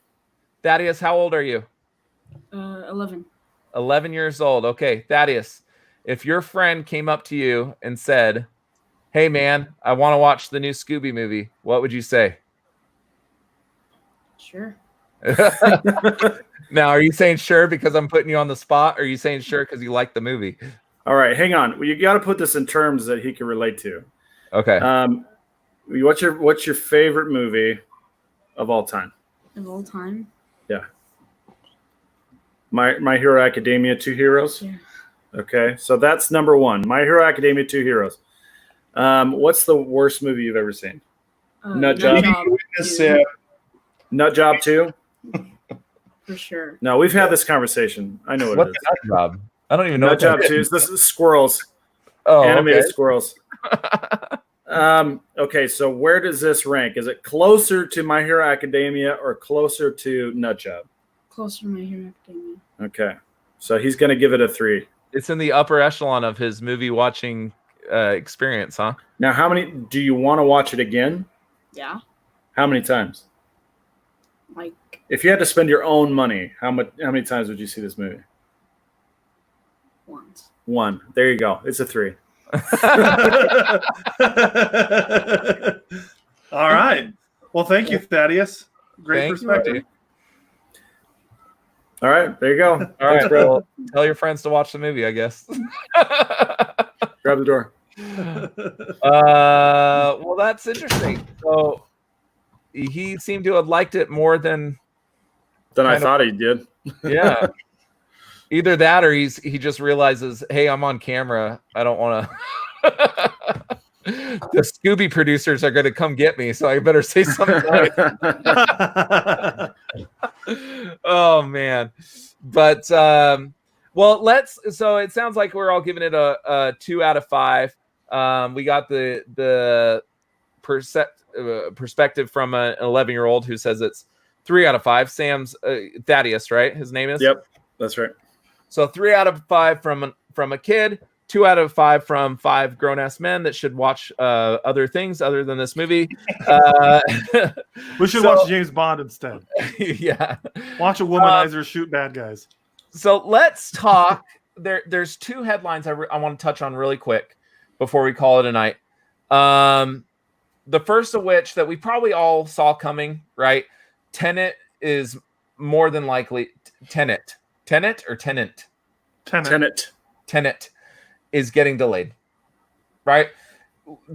Thaddeus, how old are you? 11. 11 years old. Okay, Thaddeus, if your friend came up to you and said, "Hey, man, I want to watch the new Scooby movie," what would you say? Sure. Now, are you saying sure because I'm putting you on the spot, or are you saying sure because you like the movie? All right, hang on. Well, you got to put this in terms that he can relate to. Okay. What's your favorite movie of all time? Of all time? Yeah. My Hero Academia, 2 Heroes? Yeah. Okay, so that's number 1. My Hero Academia, 2 Heroes. What's the worst movie you've ever seen? Nut Job. Nut Job 2? For sure. No, we've had this conversation. I know what What's it is. Nut Job? I don't even know. Nut Job 2 is this is squirrels. Oh, Animated okay. squirrels. Okay, so where does this rank? Is it closer to My Hero Academia or closer to Nut Job? Closer to My Hero Academia. Okay, so he's going to give it a 3. It's in the upper echelon of his movie watching experience, huh? Now, how many do you want to watch it again? Yeah. How many times? Like If you had to spend your own money, how many times would you see this movie? once. 1. There you go. It's a 3. All right. Well, thank you, Thaddeus. Great Thank you, perspective. buddy. All right, there you go. All Thanks, right, bro. well, tell your friends to watch the movie, I guess. Grab the door. Well, that's interesting. So he seemed to have liked it more than I thought he did. yeah. Either that or he just realizes, hey, I'm on camera. I don't want to. The Scooby producers are going to come get me, so I better say something nice. Oh man, but well, so it sounds like we're all giving it a 2 out of 5. We got the perspective from an 11-year-old who says it's 3 out of 5. Sam's Thaddeus, right? His name is. Yep, that's right. So 3 out of 5 from from a kid, 2 out of 5 from 5 grown-ass men that should watch other things other than this movie. We should watch James Bond instead. Yeah. Watch a womanizer shoot bad guys. So let's talk. There's 2 headlines I want to touch on really quick before we call it a night. The first of which that we probably all saw coming, right? Tenet is more than likely Tenet is getting delayed, right?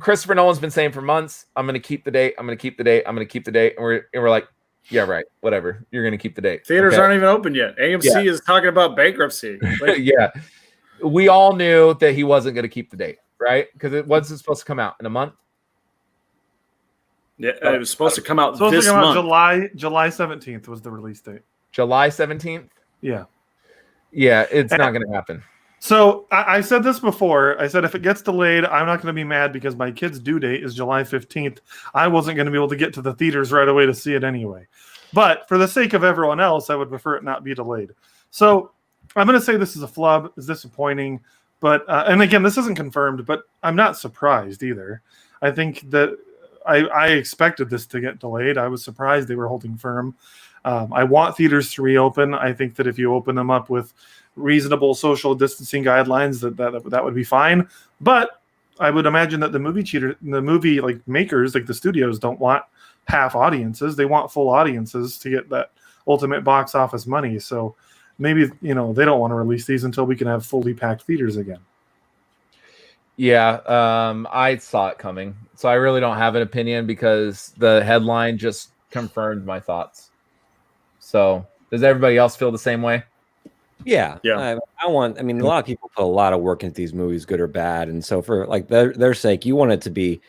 Christopher Nolan's been saying for months, I'm going to keep the date. I'm going to keep the date. I'm going to keep the date. And we're like, yeah, right. Whatever. You're going to keep the date. Theaters aren't even open yet. AMC is talking about bankruptcy. Like, yeah. We all knew that he wasn't going to keep the date, right? Because it wasn't supposed to come out in a month. Yeah, it was supposed to come out this month. July 17th was the release date. July 17th? Yeah. Yeah, it's not going to happen. So I said this before. I said if it gets delayed, I'm not going to be mad because my kid's due date is July 15th. I wasn't going to be able to get to the theaters right away to see it anyway. But for the sake of everyone else, I would prefer it not be delayed. So I'm going to say this is a flub. It's disappointing. But and again, this isn't confirmed, but I'm not surprised either. I think that I expected this to get delayed. I was surprised they were holding firm. I want theaters to reopen. I think that if you open them up with reasonable social distancing guidelines, that would be fine. But I would imagine that the movie like makers, like the studios, don't want half audiences. They want full audiences to get that ultimate box office money. So maybe they don't want to release these until we can have fully packed theaters again. Yeah, I saw it coming, so I really don't have an opinion because the headline just confirmed my thoughts. So, does everybody else feel the same way? Yeah. I mean, a lot of people put a lot of work into these movies, good or bad, and so for like their sake, you want it to be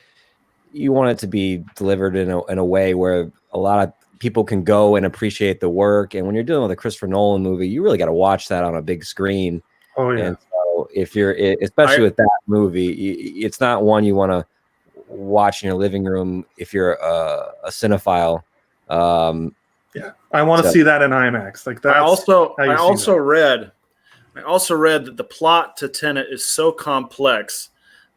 delivered in a way where a lot of people can go and appreciate the work. And when you're dealing with a Christopher Nolan movie, you really got to watch that on a big screen. Oh yeah. And so if you're, especially with that movie, it's not one you want to watch in your living room if you're a cinephile. Yeah, I want to see that in IMAX. Like that. I also read that the plot to Tenet is so complex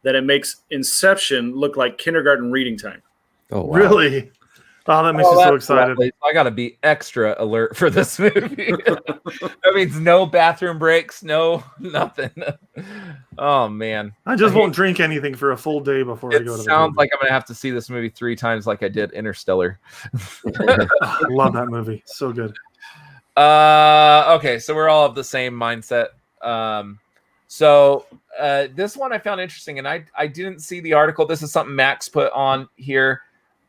that it makes Inception look like kindergarten reading time. Oh, wow. Really? Oh, that makes me so excited. Lovely. I got to be extra alert for this movie. That means no bathroom breaks, no nothing. Oh, man. I just won't drink anything for a full day before I go to the movie. It sounds like I'm going to have to see this movie 3 times like I did Interstellar. I love that movie. So good. Okay, so we're all of the same mindset. So this one I found interesting, and I didn't see the article. This is something Max put on here.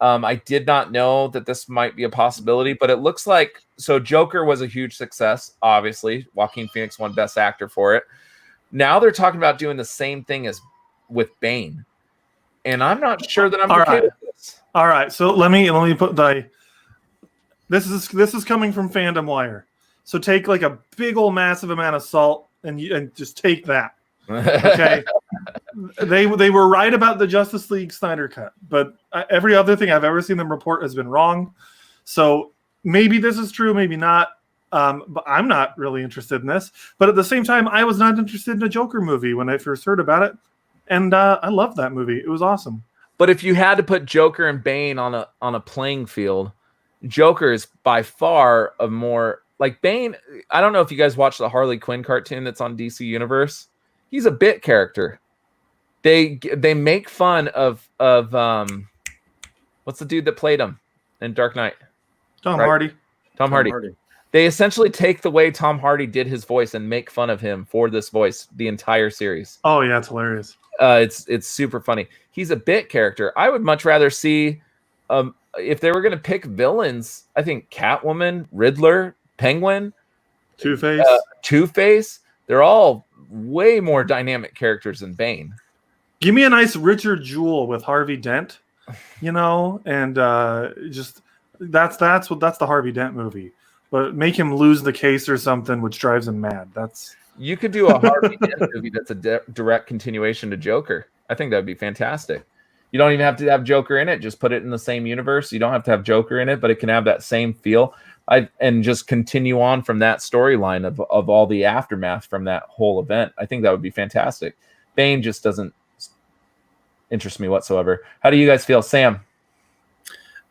I did not know that this might be a possibility, but it looks like Joker was a huge success. Obviously, Joaquin Phoenix won Best Actor for it. Now they're talking about doing the same thing as with Bane, and I'm not sure that I'm okay with this. All right, so let me put this is coming from Fandom Wire. So take like a big old massive amount of salt and just take that. Okay. They were right about the Justice League Snyder cut, but every other thing I've ever seen them report has been wrong. So maybe this is true, maybe not. But I'm not really interested in this. But at the same time, I was not interested in a Joker movie when I first heard about it, and I loved that movie. It was awesome. But if you had to put Joker and Bane on a playing field, Joker is by far a more like Bane. I don't know if you guys watch the Harley Quinn cartoon that's on DC Universe. He's a bit character. They make fun of what's the dude that played him in Dark Knight? Tom Hardy. Tom Hardy. They essentially take the way Tom Hardy did his voice and make fun of him for this voice the entire series. Oh yeah, it's hilarious. It's super funny. He's a bit character. I would much rather see if they were going to pick villains, I think Catwoman, Riddler, Penguin, Two-Face, they're all way more dynamic characters than Bane. Give me a nice Richard Jewell with Harvey Dent, and just that's the Harvey Dent movie. But make him lose the case or something, which drives him mad. You could do a Harvey Dent movie that's a direct continuation to Joker. I think that'd be fantastic. You don't even have to have Joker in it. Just put it in the same universe. You don't have to have Joker in it, but it can have that same feel. and just continue on from that storyline of all the aftermath from that whole event. I think that would be fantastic. Bane just doesn't interest me whatsoever. How do you guys feel, Sam?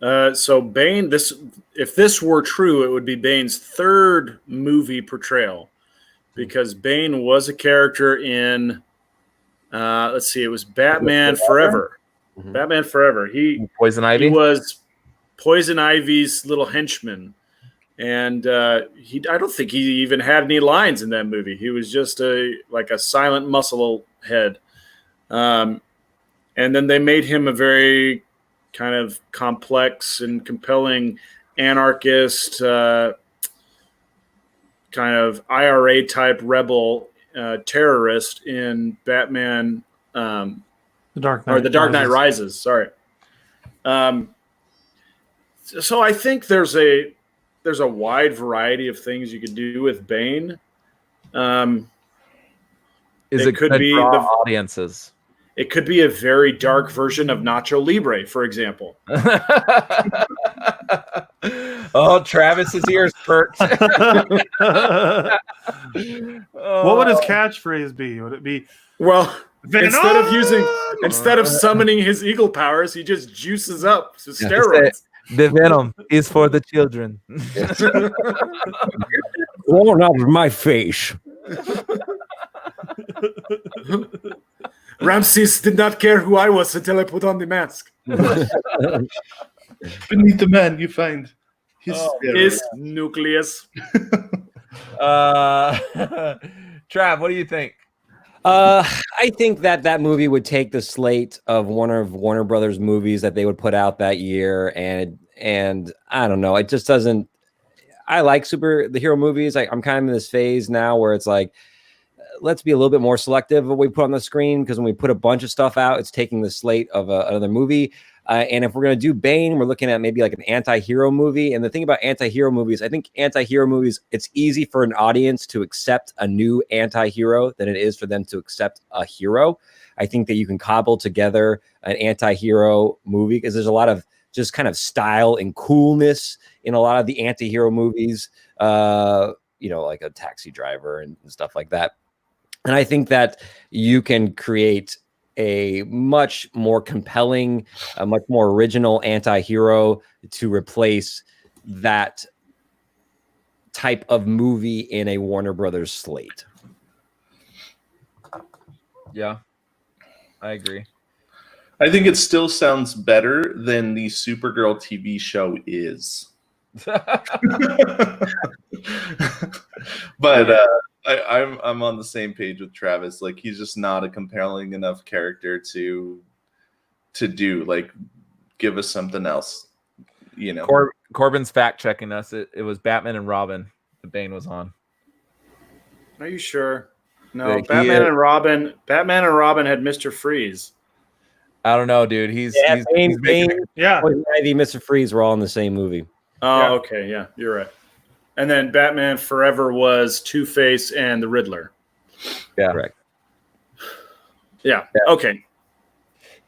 So Bane, if this were true, it would be Bane's third movie portrayal, because Bane was a character in, let's see, it was Batman Forever. Mhm. Batman Forever. He Poison Ivy? was Poison Ivy's little henchman, and I don't think he even had any lines in that movie. He was just like a silent muscle head, and then they made him a very kind of complex and compelling anarchist, kind of IRA type rebel terrorist in Batman, The Dark Knight. or The Dark Knight Rises. Sorry. So I think there's a wide variety of things you could do with Bane. Is It it could could be draw the- audiences? It could be a very dark version of Nacho Libre, for example. Oh, Travis's ears perked. What would his catchphrase be? Would it be Well, Venom? instead of summoning his eagle powers, he just juices up to Yeah. steroids. The venom is for the children. Blown out of my face. Ramses did not care who I was until I put on the mask. Beneath the man, you find His nucleus. Trav, what do you think? I think that movie would take the slate of Warner Brothers movies that they would put out that year, and I don't know, it just doesn't. I like the hero movies. I'm kind of in this phase now where it's like, let's be a little bit more selective of what we put on the screen, because when we put a bunch of stuff out, it's taking the slate of another movie. And if we're going to do Bane, we're looking at maybe like an anti-hero movie. And the thing about anti-hero movies, I think anti-hero movies, it's easy for an audience to accept a new anti-hero than it is for them to accept a hero. I think that you can cobble together an anti-hero movie because there's a lot of just kind of style and coolness in a lot of the anti-hero movies, like a Taxi Driver and stuff like that. And I think that you can create a much more compelling, a much more original anti-hero to replace that type of movie in a Warner Brothers slate. Yeah, I agree. I think it still sounds better than the Supergirl TV show is. But I'm on the same page with Travis. Like, he's just not a compelling enough character to do. Like, give us something else. Corbin's fact checking us. It was Batman and Robin. The Bane was on. Are you sure? No, Yeah, Batman and Robin had Mr. Freeze. I don't know, dude. He's Bane, Yeah. Poison Ivy, Mr. Freeze were all in the same movie. Oh, Yeah. okay, yeah, you're right. And then Batman Forever was Two-Face and the Riddler. Yeah. Correct. Yeah. Okay.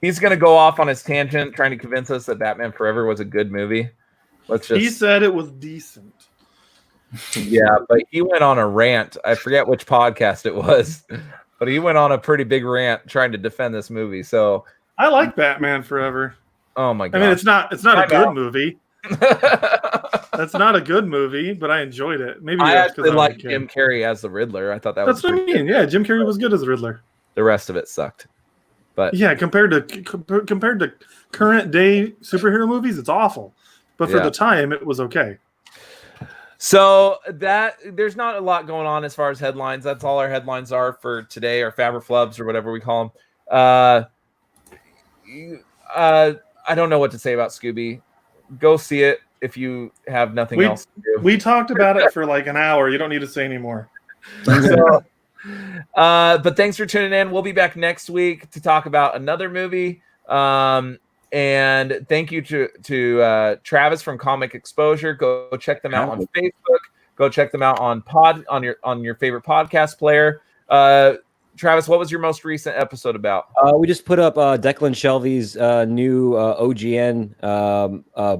He's gonna go off on his tangent, trying to convince us that Batman Forever was a good movie. He said it was decent. Yeah, but he went on a rant. I forget which podcast it was, but he went on a pretty big rant trying to defend this movie. So, I like Batman Forever. oh my god! I mean, it's not a Time good out. movie. That's not a good movie, but I enjoyed it. Maybe I that's 'cause actually I was a like kid. Jim Carrey as the Riddler. I thought that That's was what I mean. Yeah, Jim Carrey was good as the Riddler. the rest of it sucked. But Yeah, compared to current day superhero movies, it's awful. But for Yeah. the time, it was okay. so that there's not a lot going on as far as headlines. That's all our headlines are for today, or Faber Flubs, or whatever we call them. I don't know what to say about Scooby. Go see it if you have nothing else to do. We talked about it for like an hour. You don't need to say anymore. So, but thanks for tuning in. We'll be back next week to talk about another movie. And thank you to Travis from Comic Exposure. Go check them out on Facebook. Go check them out on your favorite podcast player. Travis, what was your most recent episode about? We just put up Declan Shelby's new OGN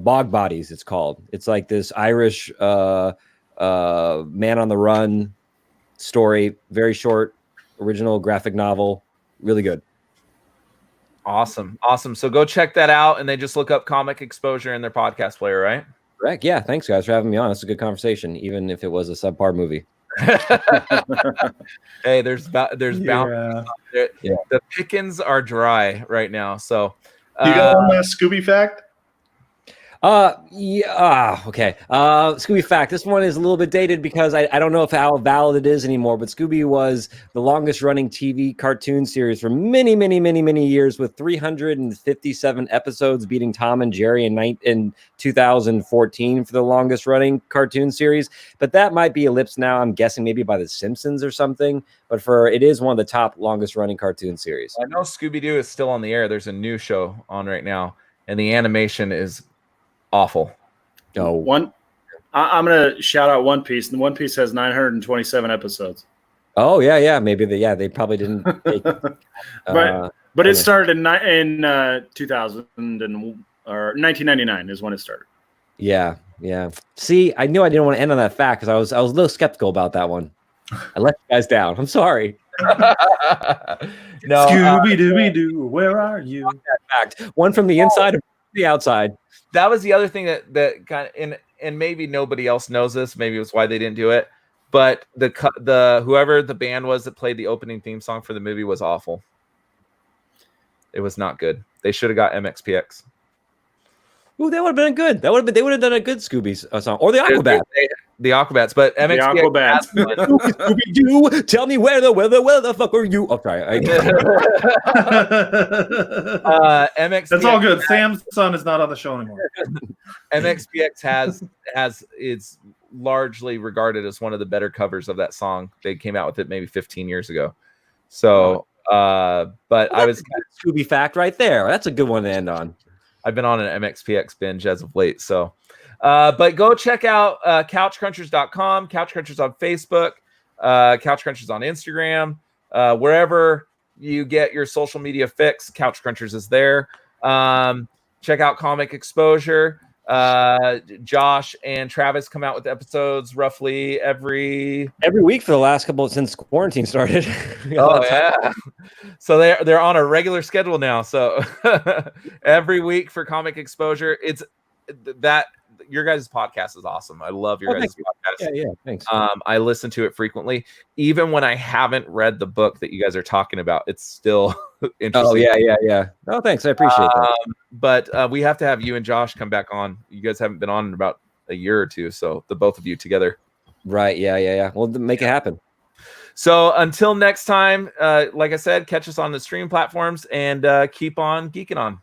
Bog Bodies, it's called. It's like this Irish man on the run story. Very short, original graphic novel. Really good. Awesome. So go check that out, and they just look up Comic Exposure in their podcast player, right? Correct. Yeah. Thanks, guys, for having me on. It's a good conversation, even if it was a subpar movie. Hey, there's boundaries. Yeah. The pickings are dry right now. So You got one last Scooby fact? Okay. Scooby fact. This one is a little bit dated because I don't know how valid it is anymore, but Scooby was the longest running TV cartoon series for many, many, many, many years with 357 episodes, beating Tom and Jerry in 2014 for the longest running cartoon series. But that might be eclipsed now. I'm guessing maybe by The Simpsons or something. But it is one of the top longest running cartoon series. I know Scooby-Doo is still on the air. There's a new show on right now, and the animation is awful. Oh, I'm gonna shout out One Piece, and One Piece has 927 episodes. Oh yeah. Maybe they probably didn't. But it started in 2000 or 1999 is when it started. Yeah. See, I knew I didn't want to end on that fact because I was a little skeptical about that one. I let you guys down. I'm sorry. No, Scooby Dooby Doo, where are you? Fact. One from the inside and the outside. that was the other thing that kind of and maybe nobody else knows this. Maybe it was why they didn't do it. But the whoever the band was that played the opening theme song for the movie was awful. It was not good. They should have got MXPX. Ooh, that would have been good. They would have done a good Scooby song or the Aquabats. The Aquabats, but MXPX. Scooby-Doo, tell me where the fuck are you? Oh, sorry. MXPX. That's all good. Sam's son is not on the show anymore. MXPX has it's largely regarded as one of the better covers of that song. They came out with it maybe 15 years ago. So, but I was Scooby fact right there. That's a good one to end on. I've been on an MXPX binge as of late. So, but go check out couchcrunchers.com, Couch Crunchers on Facebook, Couch Crunchers on Instagram, wherever you get your social media fix. Couch Crunchers is there. Check out Comic Exposure. Josh and Travis come out with episodes roughly every week for the last couple since quarantine started. Oh yeah, so they're on a regular schedule now. So every week for Comic Exposure, it's that your guys' podcast is awesome. I love your guys' podcast. Yeah, thanks. I listen to it frequently, even when I haven't read the book that you guys are talking about. It's still interesting. Oh yeah. Oh, thanks. I appreciate that. But we have to have you and Josh come back on. You guys haven't been on in about a year or two, so the both of you together. Right. Yeah. We'll make it happen. So until next time, like I said, catch us on the stream platforms and keep on geeking on.